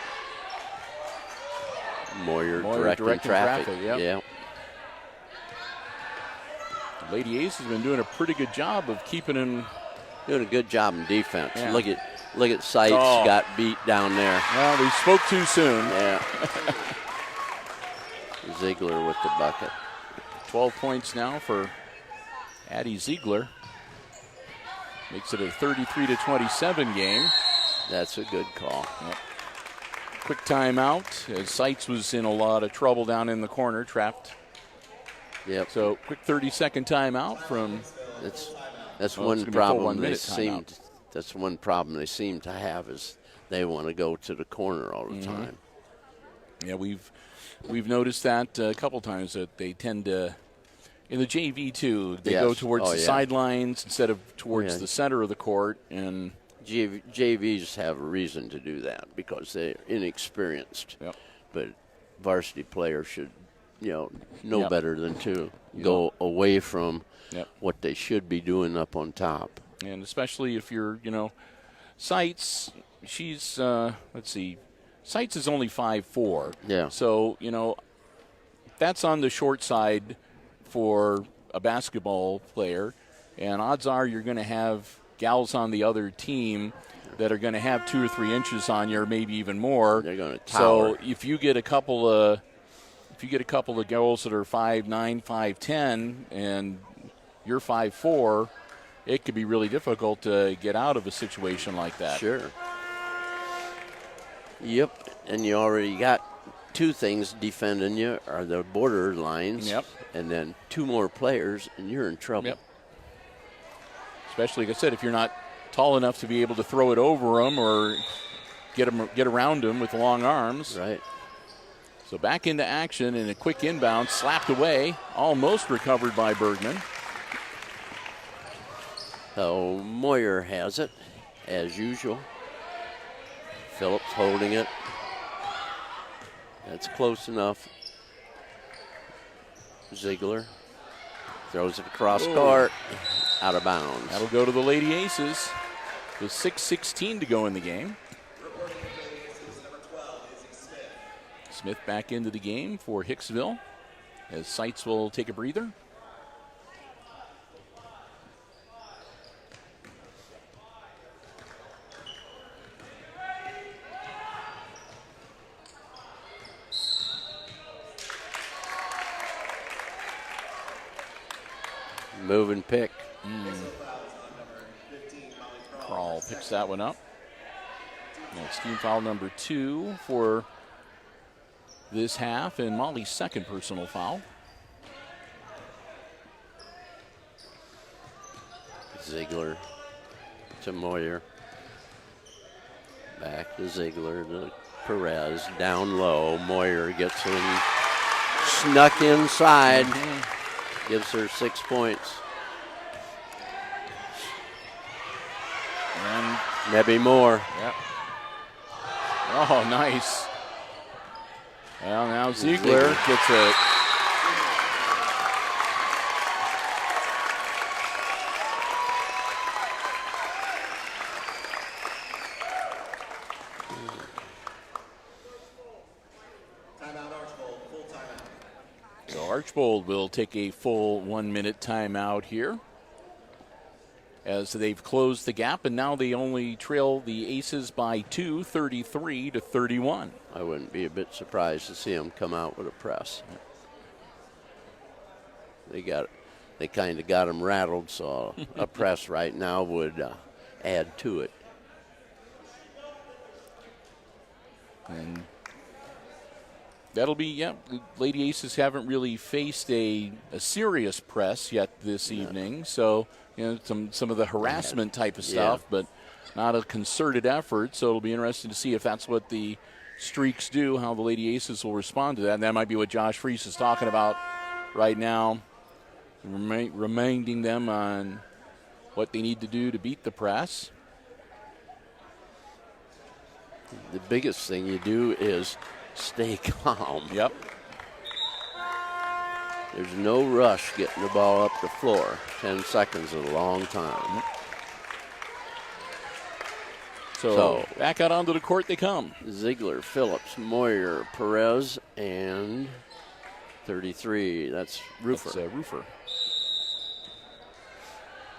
Moyer directing traffic. Yep. Yeah. Lady Ace has been doing a pretty good job of keeping him. Doing a good job in defense. Yeah. Look at Seitz got beat down there. Well, we spoke too soon. Yeah. Ziegler with the bucket. 12 points now for Addie Ziegler. Makes it a 33-27 game. That's a good call. Yep. Quick timeout as Seitz was in a lot of trouble down in the corner, trapped. Yep. So quick 30-second timeout from. That's Well, one it's gonna be a full problem 1 they minute seem. timeout. That's one problem they seem to have is they want to go to the corner all the time. Yeah, we've noticed that a couple times that they tend to. In the JV too, they go towards the sidelines instead of towards the center of the court, and JVs have a reason to do that because they're inexperienced. Yep. But varsity players should, know Yep. better than to go away from Yep. what they should be doing up on top. And especially if you're, Seitz, she's, let's see, Seitz is only 5'4". Yeah. So, that's on the short side for a basketball player. And odds are you're going to have gals on the other team that are going to have 2 or 3 inches on you, or maybe even more. They're going to tower. So if you get a couple of girls that are 5'9", 5'10", and you're 5'4", it could be really difficult to get out of a situation like that. Sure. Yep. And you already got 2 things defending you are the border lines. Yep. And then 2 more players, and you're in trouble. Yep. Especially, like I said, if you're not tall enough to be able to throw it over them or get around them with long arms. Right. So back into action, and a quick inbound, slapped away, almost recovered by Bergman. So Moyer has it, as usual. Phillips holding it. That's close enough. Ziegler throws it across court, out of bounds. That'll go to the Lady Aces with 6:16 to go in the game. Smith back into the game for Hicksville as Seitz will take a breather. Move and pick. Crawl picks that one up. That's team foul number 2 for this half, and Molly's second personal foul. Ziegler to Moyer. Back to Ziegler to Perez. Down low. Moyer gets him snuck inside. Gives her 6 points. And Maybe more. yep. Oh, nice. Well, now Ziegler gets it. Timeout, Archbold. Full timeout. So Archbold will take a full 1 minute timeout here as they've closed the gap, and now they only trail the Aces by 2, 33-31. I wouldn't be a bit surprised to see them come out with a press. They kind of got them rattled, so a press right now would add to it. And That'll be, yeah. The Lady Aces haven't really faced a serious press yet this evening, so some of the harassment type of stuff, but not a concerted effort. So it'll be interesting to see if that's what the Streaks do, how the Lady Aces will respond to that. And that might be what Josh Freese is talking about right now, reminding them on what they need to do to beat the press. The biggest thing you do is stay calm. Yep. There's no rush getting the ball up the floor. 10 seconds is a long time. So back out onto the court they come. Ziegler, Phillips, Moyer, Perez, and 33. That's Roofer. That's Roofer.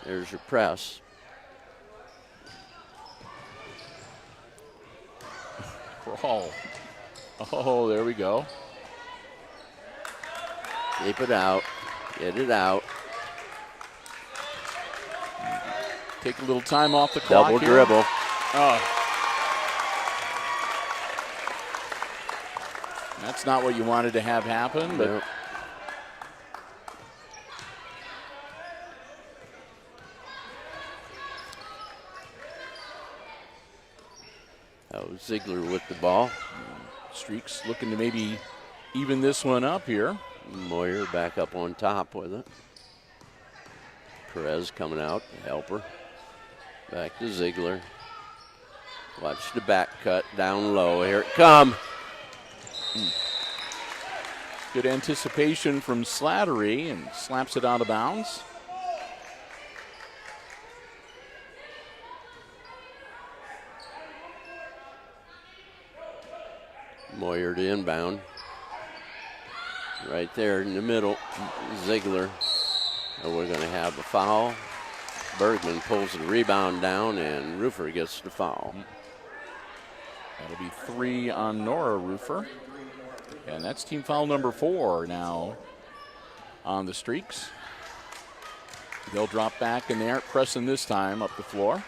There's your press. Crawl. Oh, there we go. Keep it out. Get it out. Take a little time off the clock. Double here. dribble. Oh. That's not what you wanted to have happen, but. Nope. Ziegler with the ball. Streaks looking to maybe even this one up here. Moyer back up on top with it. Perez coming out to help her. Back to Ziegler. Watch the back cut down low. Here it come. Good anticipation from Slattery and slaps it out of bounds. Moyer to inbound. Right there in the middle, Ziegler. Oh, we're going to have a foul. Bergman pulls the rebound down, and Roofer gets the foul. That'll be 3 on Nora Roofer. And that's team foul number 4 now on the Streaks. They'll drop back, and they aren't pressing this time up the floor.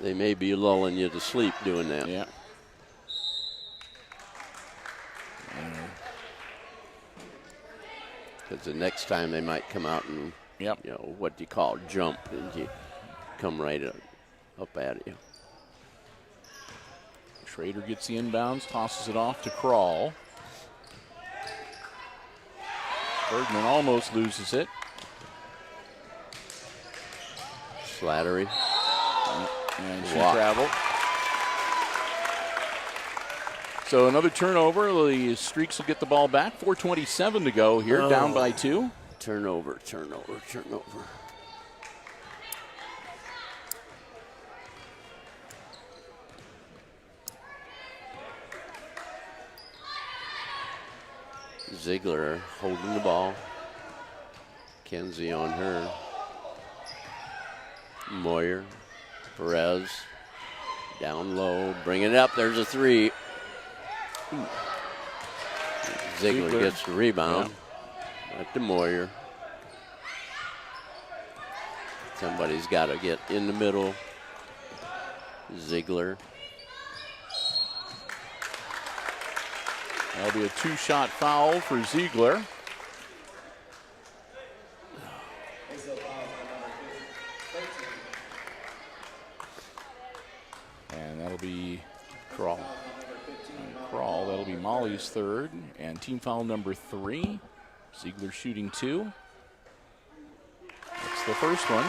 They may be lulling you to sleep doing that. Yeah. Because the next time they might come out and, what do you call it, jump, and you come right up at you. Schrader gets the inbounds, tosses it off to Crawl. Bergman almost loses it. Slattery. And she traveled. So another turnover. The Streaks will get the ball back. 4:27 to go here, down by 2. Turnover. Ziegler holding the ball. Kenzie on her. Moyer. Perez. Down low. Bring it up. There's a 3. Ziegler gets the rebound. Back to Moyer. Somebody's got to get in the middle. Ziegler. That'll be a 2-shot foul for Ziegler. And that'll be Crawl. That'll be Molly's 3rd. And team foul number 3. Ziegler shooting 2. That's the first one.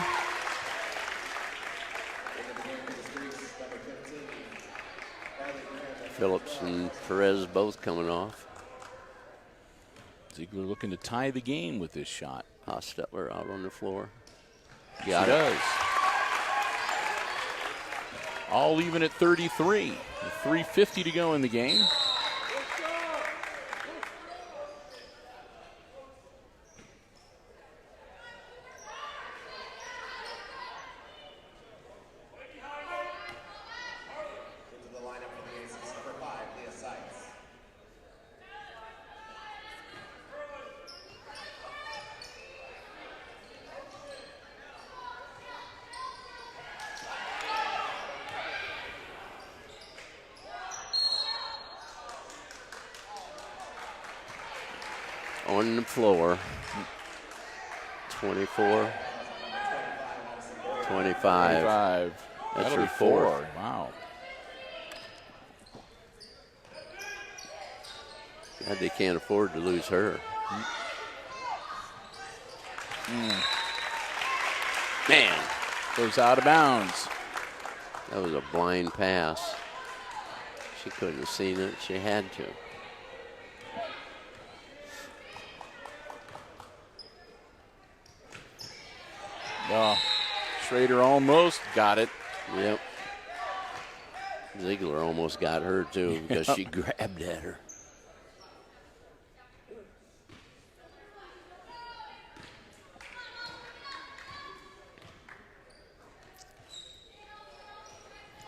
Phillips and Perez both coming off. Ziegler looking to tie the game with this shot. Hostetler out on the floor. She does. All even at 33. 3:50 to go in the game. on the floor. 24, 25. That's That'll her be fourth. Wow. God, they can't afford to lose her. Man, Goes out of bounds. that was a blind pass. She couldn't have seen it. She had to. Oh, Schrader almost got it. Yep. Ziegler almost got her, too, because she grabbed at her.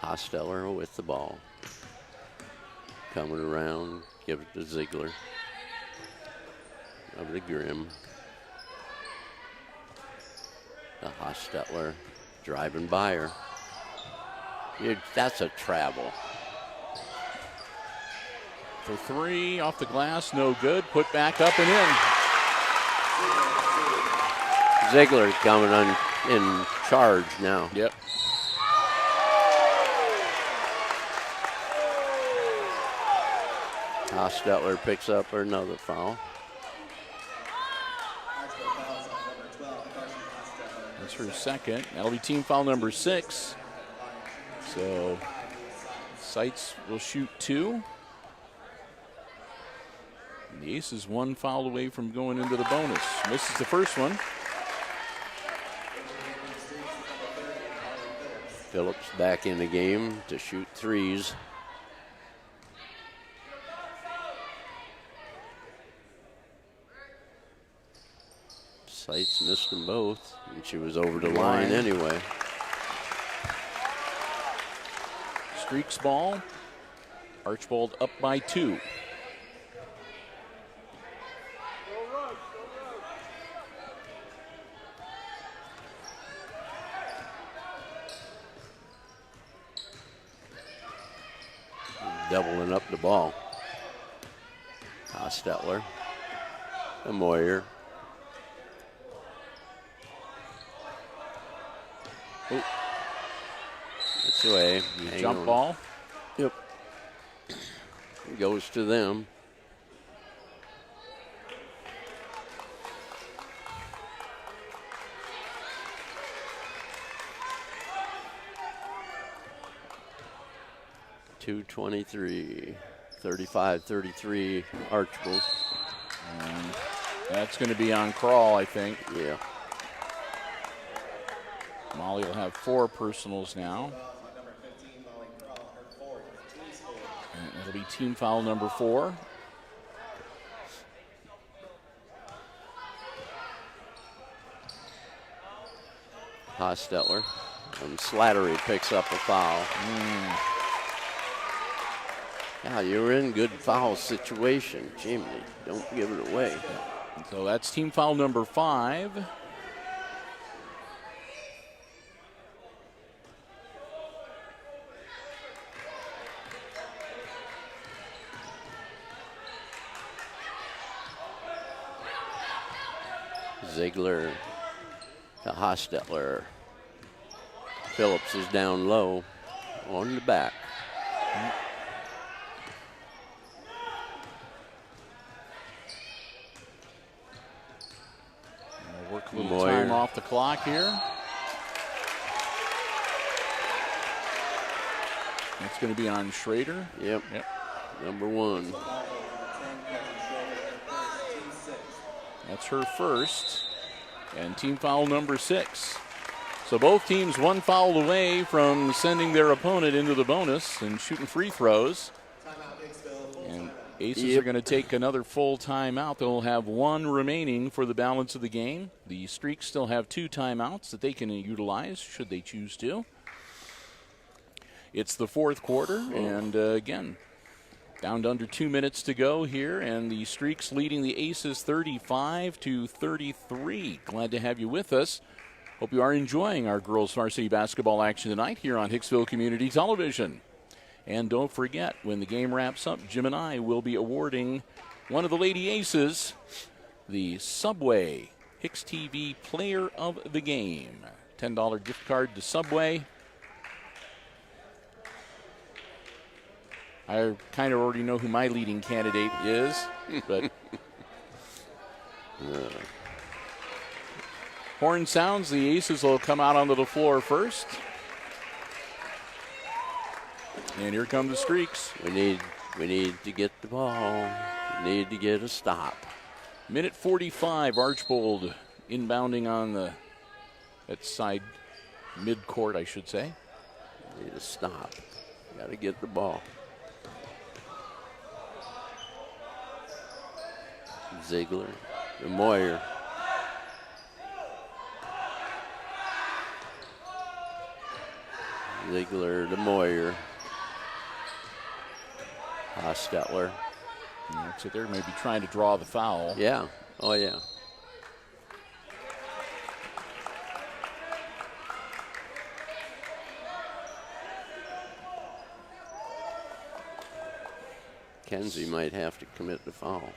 Hosteller with the ball. Coming around, give it to Ziegler. Over to Grimm. The Hostettler driving by her. That's a travel. For three, off the glass, no good. Put back up and in. Ziegler coming in charge now. Yep. Hostettler picks up another foul. That's her second. That'll be team foul number 6. So Seitz will shoot 2. And the Ace is 1 foul away from going into the bonus. Misses the first one. Phillips back in the game to shoot threes. Seitz missed them both, and she was over the line anyway. Streaks ball. Archbold up by 2. Doubling up the ball. Hostettler. And Moyer. Oh. It's away. Hang Jump on. ball. Yep. It goes to them. .223, 35-33 Archbold. And that's going to be on Crawl, I think. Yeah. Molly will have 4 personals now. And it'll be team foul number 4. Hostettler. And Slattery picks up a foul. Yeah, you're in good foul situation. Jimmy, don't give it away. So that's team foul number 5. Ziegler to Hostettler. Phillips is down low on the back. We'll work a little time off the clock here. It's going to be on Schrader. Yep. Number 1. That's her first. And team foul number 6. So both teams 1 foul away from sending their opponent into the bonus and shooting free throws. And Aces are going to take another full timeout. They'll have 1 remaining for the balance of the game. The Streaks still have 2 timeouts that they can utilize should they choose to. It's the 4th quarter, and again, down to under 2 minutes to go here, and the Streaks leading the Aces 35-33. Glad to have you with us. Hope you are enjoying our girls varsity basketball action tonight here on Hicksville Community Television. And don't forget, when the game wraps up, Jim and I will be awarding one of the Lady Aces the Subway HIX-TV Player of the Game. $10 gift card to Subway. I kind of already know who my leading candidate is, but horn sounds. The Aces will come out onto the floor first. And here come the Streaks. We need to get the ball. We need to get a stop. Minute 45, Archbold inbounding on that side mid-court, I should say. Need a stop. Got to get the ball. Ziegler, the Moyer. Ziegler, the Moyer. Hostetler. So they're maybe trying to draw the foul. Yeah. Oh, yeah. Kenzie might have to commit the foul.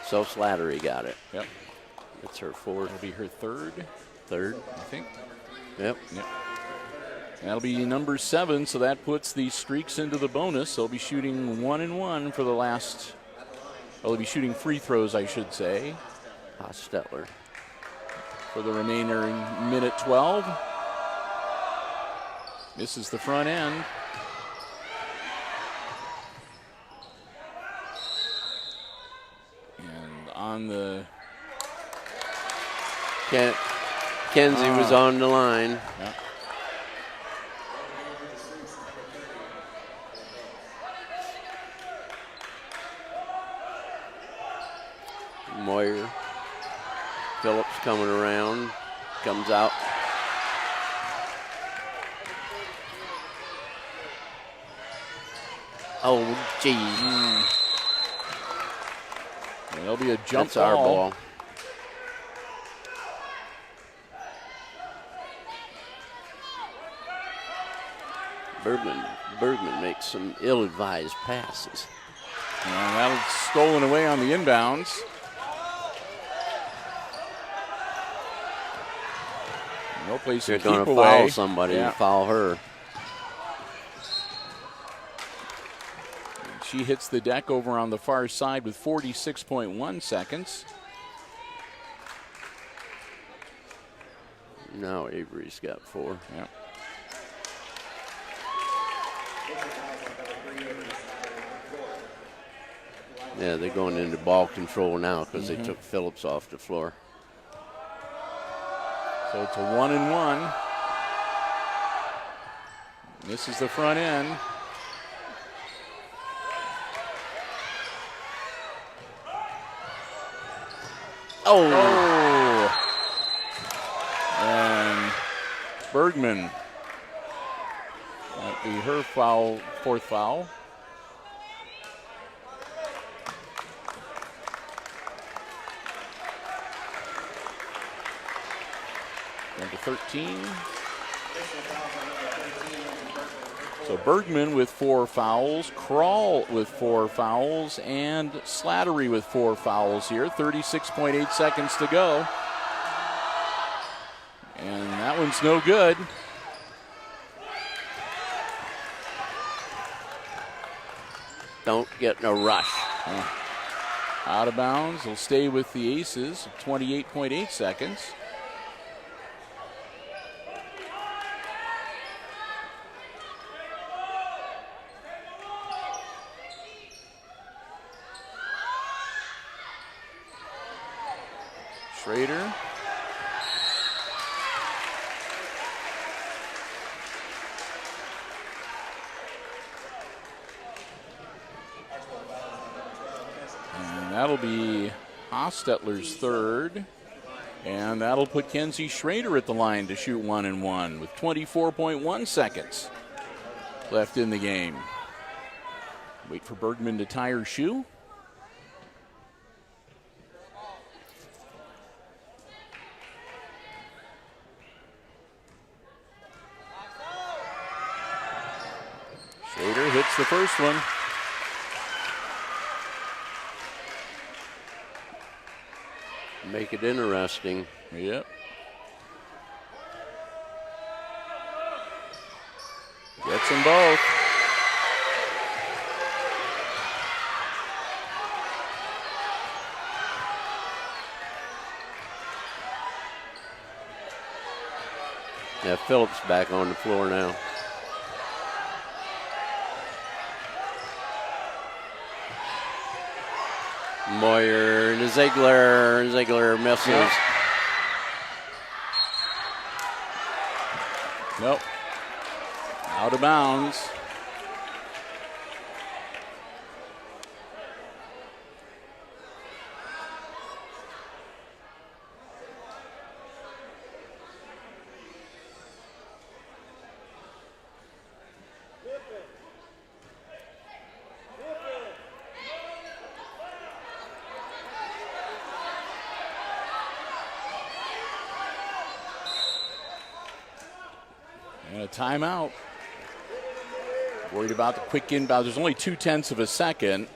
So Slattery got it. Yep. It's her fourth. It'll be her third. Third. I think. Yep. Yep. That'll be number 7, so that puts the Streaks into the bonus. They'll be shooting 1 and 1 for the last. Well, they'll be shooting free throws, I should say. Hostetler. For the remaining minute 12. Misses the front end. And on the. Kenzie was on the line. Yeah. Moyer. Phillips coming around. Comes out. Oh, geez. There'll be a jump That's our ball. Bergman makes some ill-advised passes. And that's stolen away on the inbounds. No place They're to keep going to away. foul somebody and foul her. And she hits the deck over on the far side with 46.1 seconds. Now Avery's got 4. Yep. Yeah, they're going into ball control now because they took Phillips off the floor. So it's a 1 and 1. This is the front end. Oh! And Bergman. That'd be her foul, 4th foul. Number 13. So Bergman with 4 fouls, Krall with 4 fouls, and Slattery with 4 fouls here. 36.8 seconds to go. And that one's no good. Don't get in a rush. Out of bounds. Will stay with the Aces. 28.8 seconds. Schrader. And that'll be Hostetler's 3rd. And that'll put Kenzie Schrader at the line to shoot 1 and 1 with 24.1 seconds left in the game. Wait for Bergman to tie her shoe. hits the first one. Make it interesting. Yep. Gets them both. Yeah, Phillips back on the floor now. Moyer to Ziegler. Ziegler misses. Yep. Nope. Out of bounds. And a timeout. Worried about the quick inbound. There's only 0.2 of a second.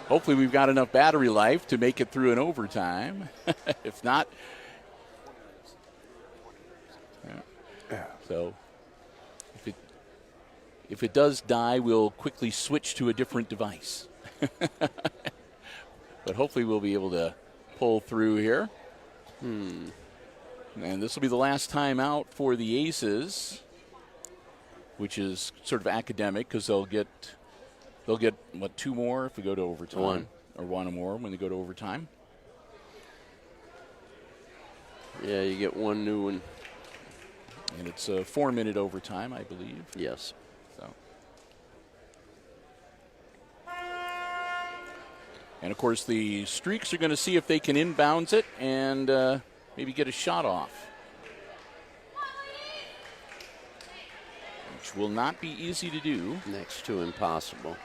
Hopefully we've got enough battery life to make it through an overtime. If not, so if it does die, we'll quickly switch to a different device. But hopefully we'll be able to pull through here. And this will be the last time out for the Aces, which is sort of academic because they'll get what, 2 more if we go to overtime? One. Or 1 or more when they go to overtime. Yeah, you get 1 new one. And it's a 4-minute overtime, I believe. Yes. So. And of course the Streaks are going to see if they can inbounds it and maybe get a shot off, which will not be easy to do. Next to impossible.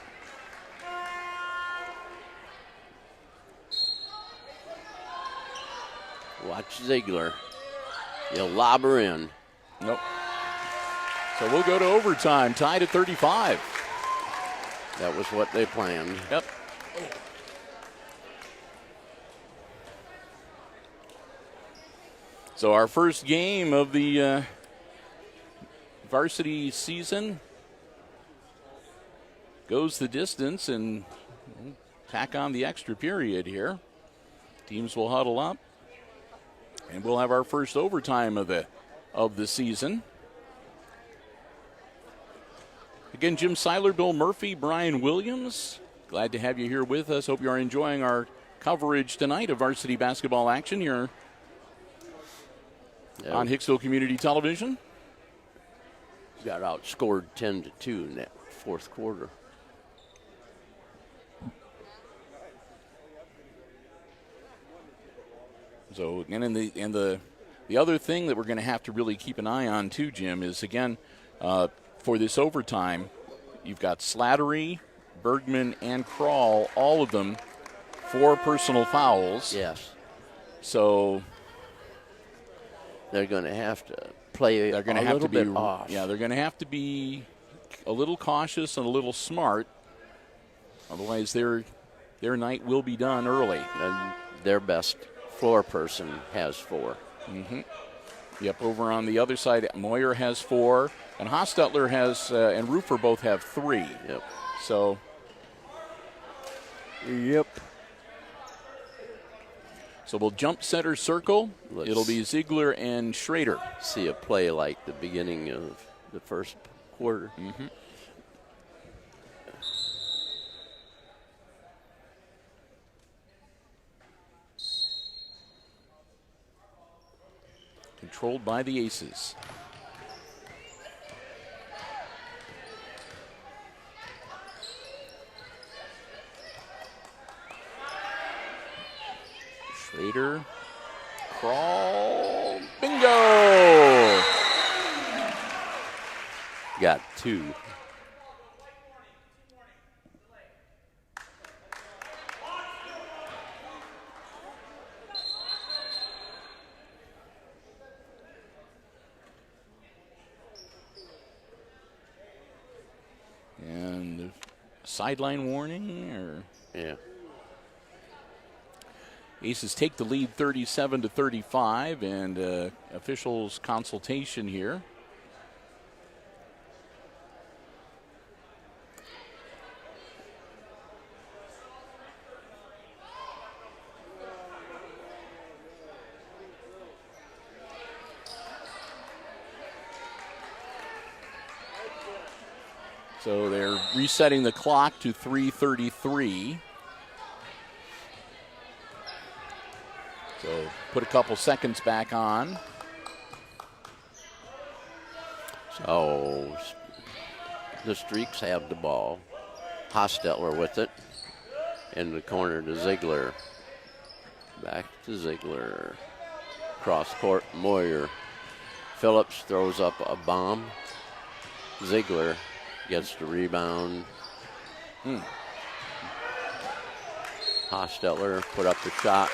Watch Ziegler. He'll lob her in. Nope. So we'll go to overtime, tied at 35. That was what they planned. Yep. So our first game of the varsity season goes the distance, and we'll tack on the extra period here. Teams will huddle up, and we'll have our first overtime of the season. Again, Jim Seiler, Bill Murphy, Brian Williams, glad to have you here with us. Hope you are enjoying our coverage tonight of varsity basketball action here on Hicksville Community Television. Got outscored 10-2 in that 4th quarter. So again, and the other thing that we're going to have to really keep an eye on too, Jim, is again for this overtime, you've got Slattery, Bergman, and Kroll, all of them 4 personal fouls. Yes. So they're going to have to play they're going to a have little to be bit off. Yeah, they're going to have to be a little cautious and a little smart. Otherwise, their night will be done early. And their best floor person has 4. Mm-hmm. Yep, over on the other side, Moyer has 4, and Hostetler has and Roofer both have 3. Yep. So. Yep. So we'll jump center circle. It'll be Ziegler and Schrader. See a play like the beginning of the 1st quarter. Mm-hmm. Controlled by the Aces. Schrader, Kroll, bingo! Got 2. sideline warning or? Yeah. Aces take the lead 37-35, and officials consultation here. So they're resetting the clock to 3:33. So put a couple seconds back on. So the Streaks have the ball. Hostetler with it. In the corner to Ziegler. Back to Ziegler. Cross court, Moyer. Phillips throws up a bomb. Ziegler gets the rebound. Hostetler put up the shot.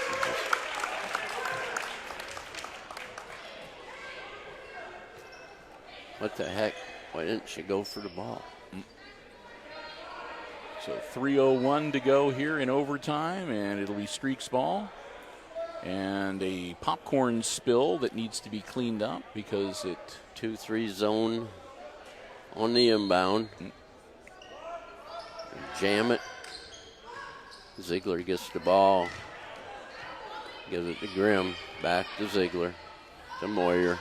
What the heck? Why didn't she go for the ball? So 3:01 to go here in overtime, and it'll be Streaks ball. And a popcorn spill that needs to be cleaned up because it 2-3 zone on the inbound. Jam it. Ziegler gets the ball. Gives it to Grimm. Back to Ziegler. To Moyer.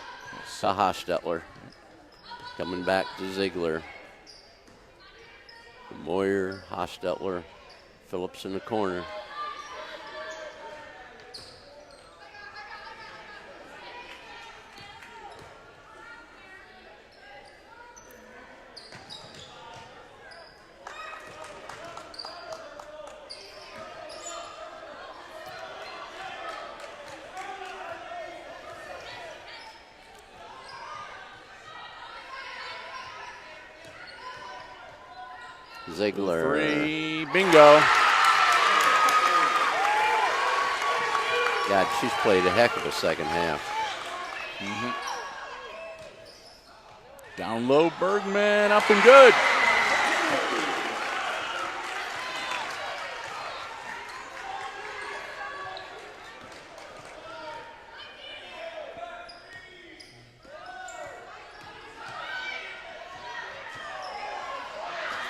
To Hostetler. Coming back to Ziegler. To Moyer, Hostetler. Phillips in the corner. Ziegler. 3, bingo. God, she's played a heck of a second half. Down low, Bergman, up and good.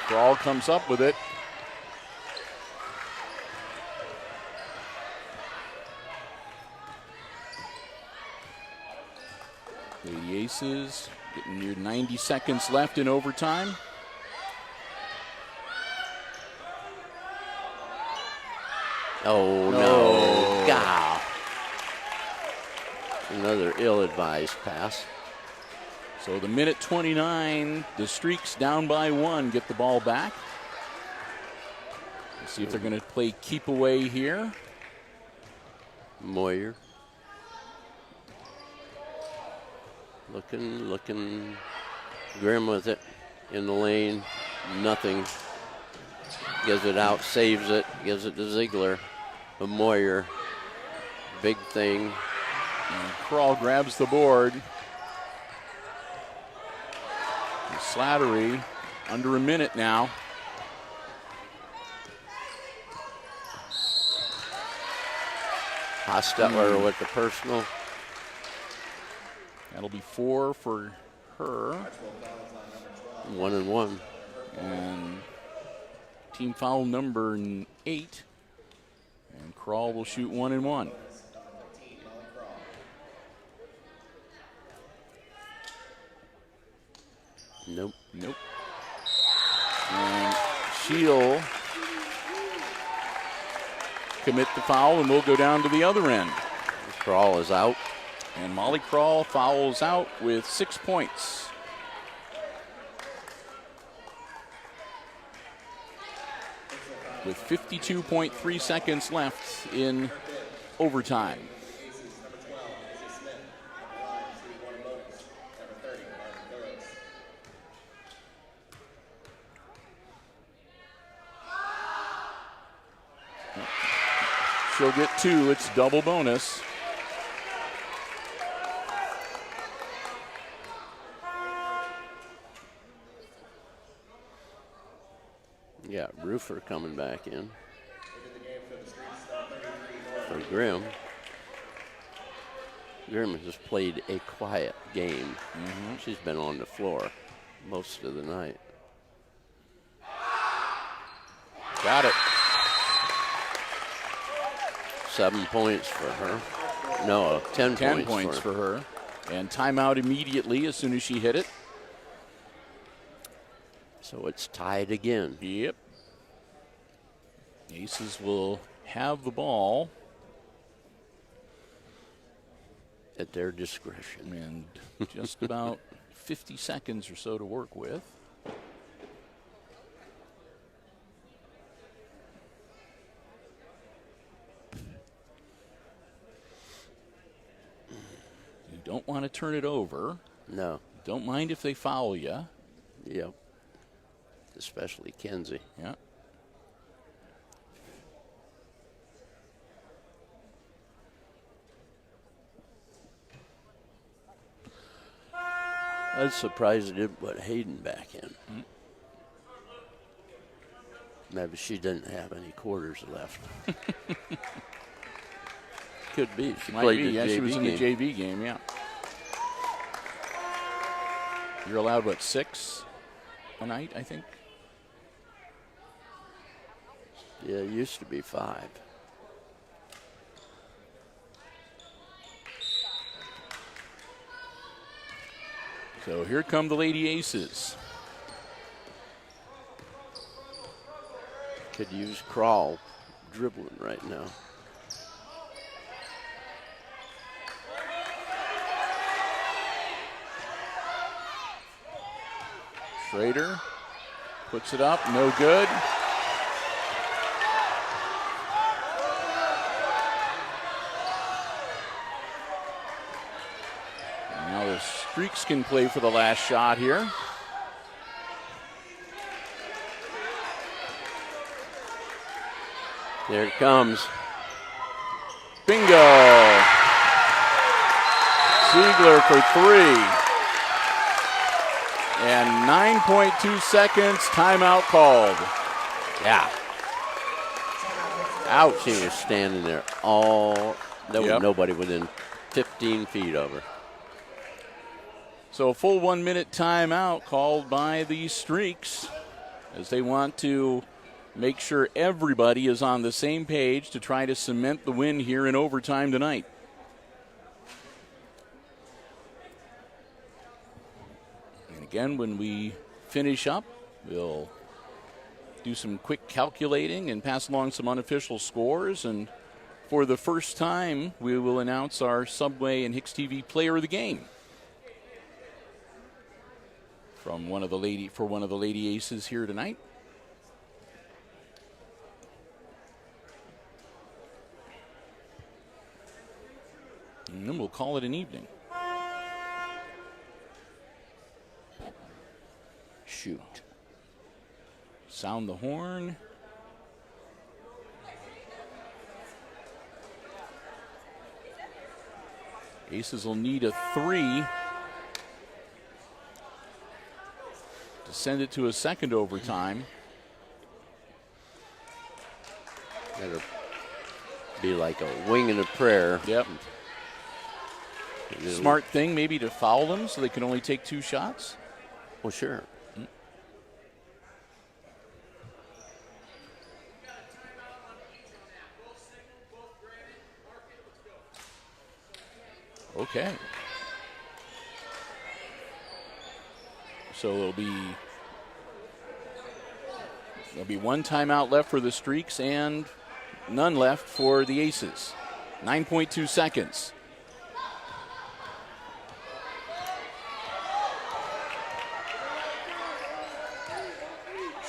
Brawl comes up with it. The Aces getting near 90 seconds left in overtime. Oh, no. God. Another ill-advised pass. So the minute 29, the Streaks down by 1 get the ball back. Let's see if they're going to play keep away here. Moyer. Looking. Grimm with it in the lane. Nothing. Gives it out, saves it, gives it to Ziegler. The Moyer. Big thing. And Kroll grabs the board. Slattery, under a minute now. Hostetler with the personal. That'll be 4 for her. 1-1. And team foul number 8. And Kroll will shoot 1-1. Nope. And she'll commit the foul, and we'll go down to the other end. Kroll is out. And Molly Kroll fouls out with 6 points. With 52.3 seconds left in overtime. She'll get 2. It's double bonus. Yeah, Pfeiffer coming back in for Grimm. Grimm has played a quiet game. She's been on the floor most of the night. Got it. 7 points for her. No, 10 points for her. And timeout immediately as soon as she hit it. So it's tied again. Yep. Aces will have the ball. At their discretion. And just about 50 seconds or so to work with. You don't want to turn it over. No. Don't mind if they foul you. Yep. Especially Kenzie. Yeah. I was surprised they didn't put Hayden back in. Maybe she didn't have any quarters left. Could be. She played the JV she was in game. the JV game, yeah. You're allowed, what, 6 a night, I think? Yeah, it used to be 5. So here come the Lady Aces. Could use Crawl dribbling right now. Schrader puts it up, no good. And now the Streaks can play for the last shot here. There it comes. Bingo! Ziegler for 3. And 9.2 seconds, timeout called. Yeah. Ouch. She was standing there there was nobody within 15 feet of her. So a full 1 minute timeout called by the Streaks as they want to make sure everybody is on the same page to try to cement the win here in overtime tonight. And again, when we finish up, we'll do some quick calculating and pass along some unofficial scores. And for the first time, we will announce our Subway and HIX-TV Player of the Game from one of the Lady Aces here tonight. And then we'll call it an evening. Shoot. Sound the horn. Aces will need a 3 to send it to a second overtime. That'll be like a wing and a prayer. Yep. Smart thing maybe to foul them so they can only take 2 shots. Well, sure. Okay. So there'll be 1 timeout left for the Streaks and none left for the Aces. 9.2 seconds.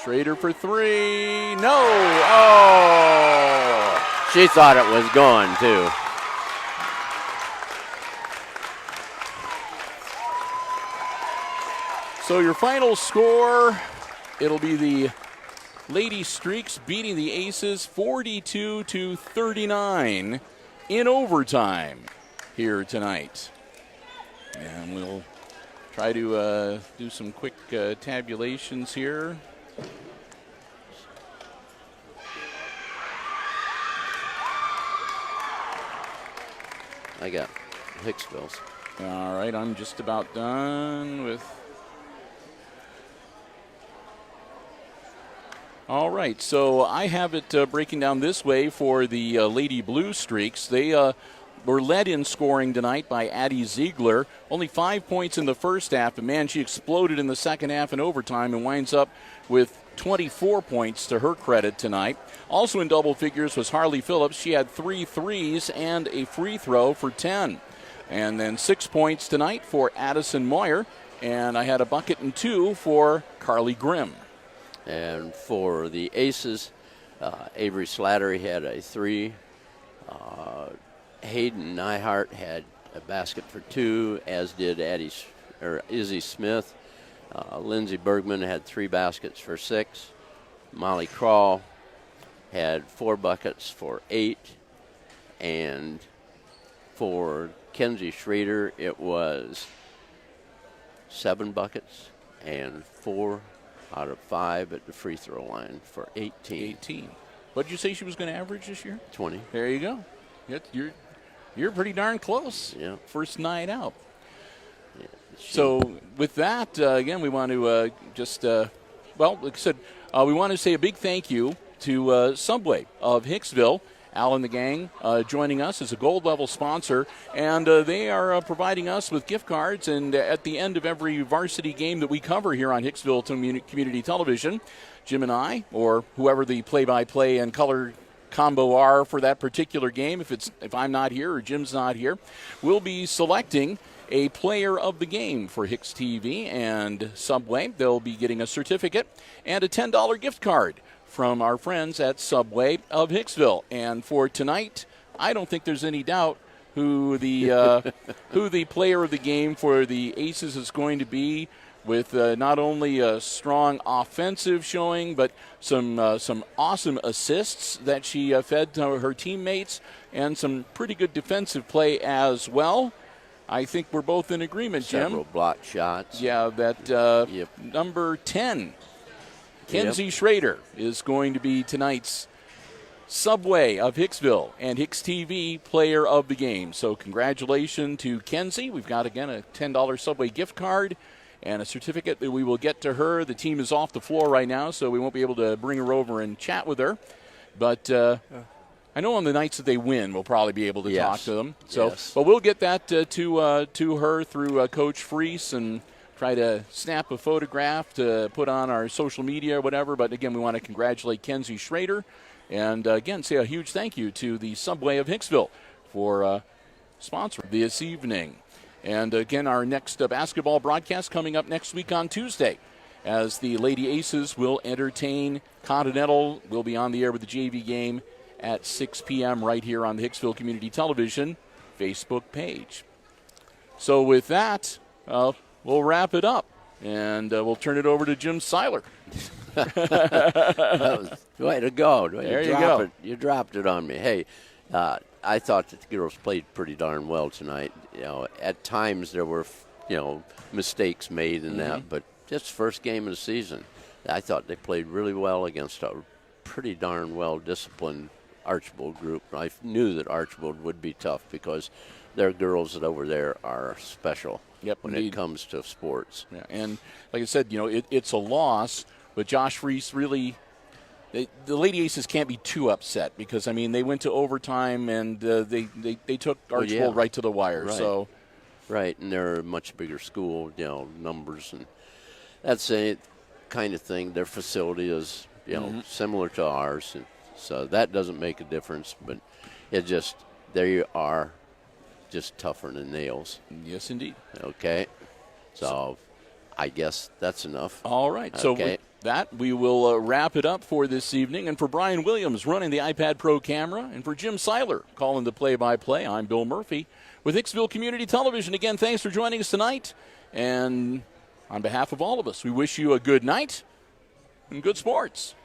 Schrader for 3. No. Oh. She thought it was gone, too. So your final score, it'll be the Lady Streaks beating the Aces 42-39 in overtime here tonight. And we'll try to do some quick tabulations here. I got Hicksville's. All right, I'm just about done with. All right, so I have it breaking down this way for the Lady Blue Streaks. They were led in scoring tonight by Addie Ziegler. Only 5 points in the first half, but man, she exploded in the second half and overtime and winds up with 24 points to her credit tonight. Also in double figures was Harley Phillips. She had 3 threes and a free throw for 10. And then 6 points tonight for Addison Moyer, and I had a bucket and 2 for Carly Grimm. And for the Aces, Avery Slattery had a 3. Hayden Nyhart had a basket for 2, as did Izzy Smith. Lindsey Bergman had 3 baskets for 6. Molly Crawl had 4 buckets for 8. And for Kenzie Schrader, it was 7 buckets and 4 out of 5 at the free throw line for 18. What did you say she was going to average this year? 20. There you go. You're pretty darn close. Yeah. First night out. Yeah, so with that, again, we want to like I said, we want to say a big thank you to Subway of Hicksville. Al and the gang joining us as a gold level sponsor, and they are providing us with gift cards. And at the end of every varsity game that we cover here on Hicksville Community Television, Jim and I, or whoever the play-by-play and color combo are for that particular game, if I'm not here or Jim's not here, we'll be selecting a player of the game for HIX-TV and Subway. They'll be getting a certificate and a $10 gift card from our friends at Subway of Hicksville. And for tonight, I don't think there's any doubt who the player of the game for the Aces is going to be, with not only a strong offensive showing, but some awesome assists that she fed to her teammates, and some pretty good defensive play as well. I think we're both in agreement, Jim. Several block shots. Yeah, that number 10, Kenzie Schrader, is going to be tonight's Subway of Hicksville and HIX-TV player of the game. So congratulations to Kenzie. We've got, again, a $10 Subway gift card and a certificate that we will get to her. The team is off the floor right now, so we won't be able to bring her over and chat with her. But I know on the nights that they win, we'll probably be able to talk to them. So, but we'll get that to her through Coach Freese and try to snap a photograph to put on our social media or whatever. But, again, we want to congratulate Kenzie Schrader. And, again, say a huge thank you to the Subway of Hicksville for sponsoring this evening. And, again, our next basketball broadcast coming up next week on Tuesday, as the Lady Aces will entertain Continental. We'll be on the air with the JV game at 6 p.m. right here on the Hicksville Community Television Facebook page. So with that, we'll wrap it up, and we'll turn it over to Jim Seiler. Way to go. There you go. You dropped it on me. Hey, I thought that the girls played pretty darn well tonight. You know, at times there were, mistakes made in that, but just first game of the season, I thought they played really well against a pretty darn well-disciplined Archbold group. I knew that Archbold would be tough because their girls that over there are special when it comes to sports. Yeah, and like I said, it's a loss, but Josh Freese really – the Lady Aces can't be too upset because, they went to overtime and they took Archbold right to the wire. Right. So, right, and they're a much bigger school, numbers, and that's a kind of thing. Their facility is, similar to ours, and so that doesn't make a difference. But they are just tougher than nails. Yes, indeed. Okay, so I guess that's enough. All right. Okay. So with that, we will wrap it up for this evening. And for Brian Williams running the iPad Pro camera, and for Jim Seiler calling the play-by-play, I'm Bill Murphy with Hicksville Community Television. Again, thanks for joining us tonight. And on behalf of all of us, we wish you a good night and good sports.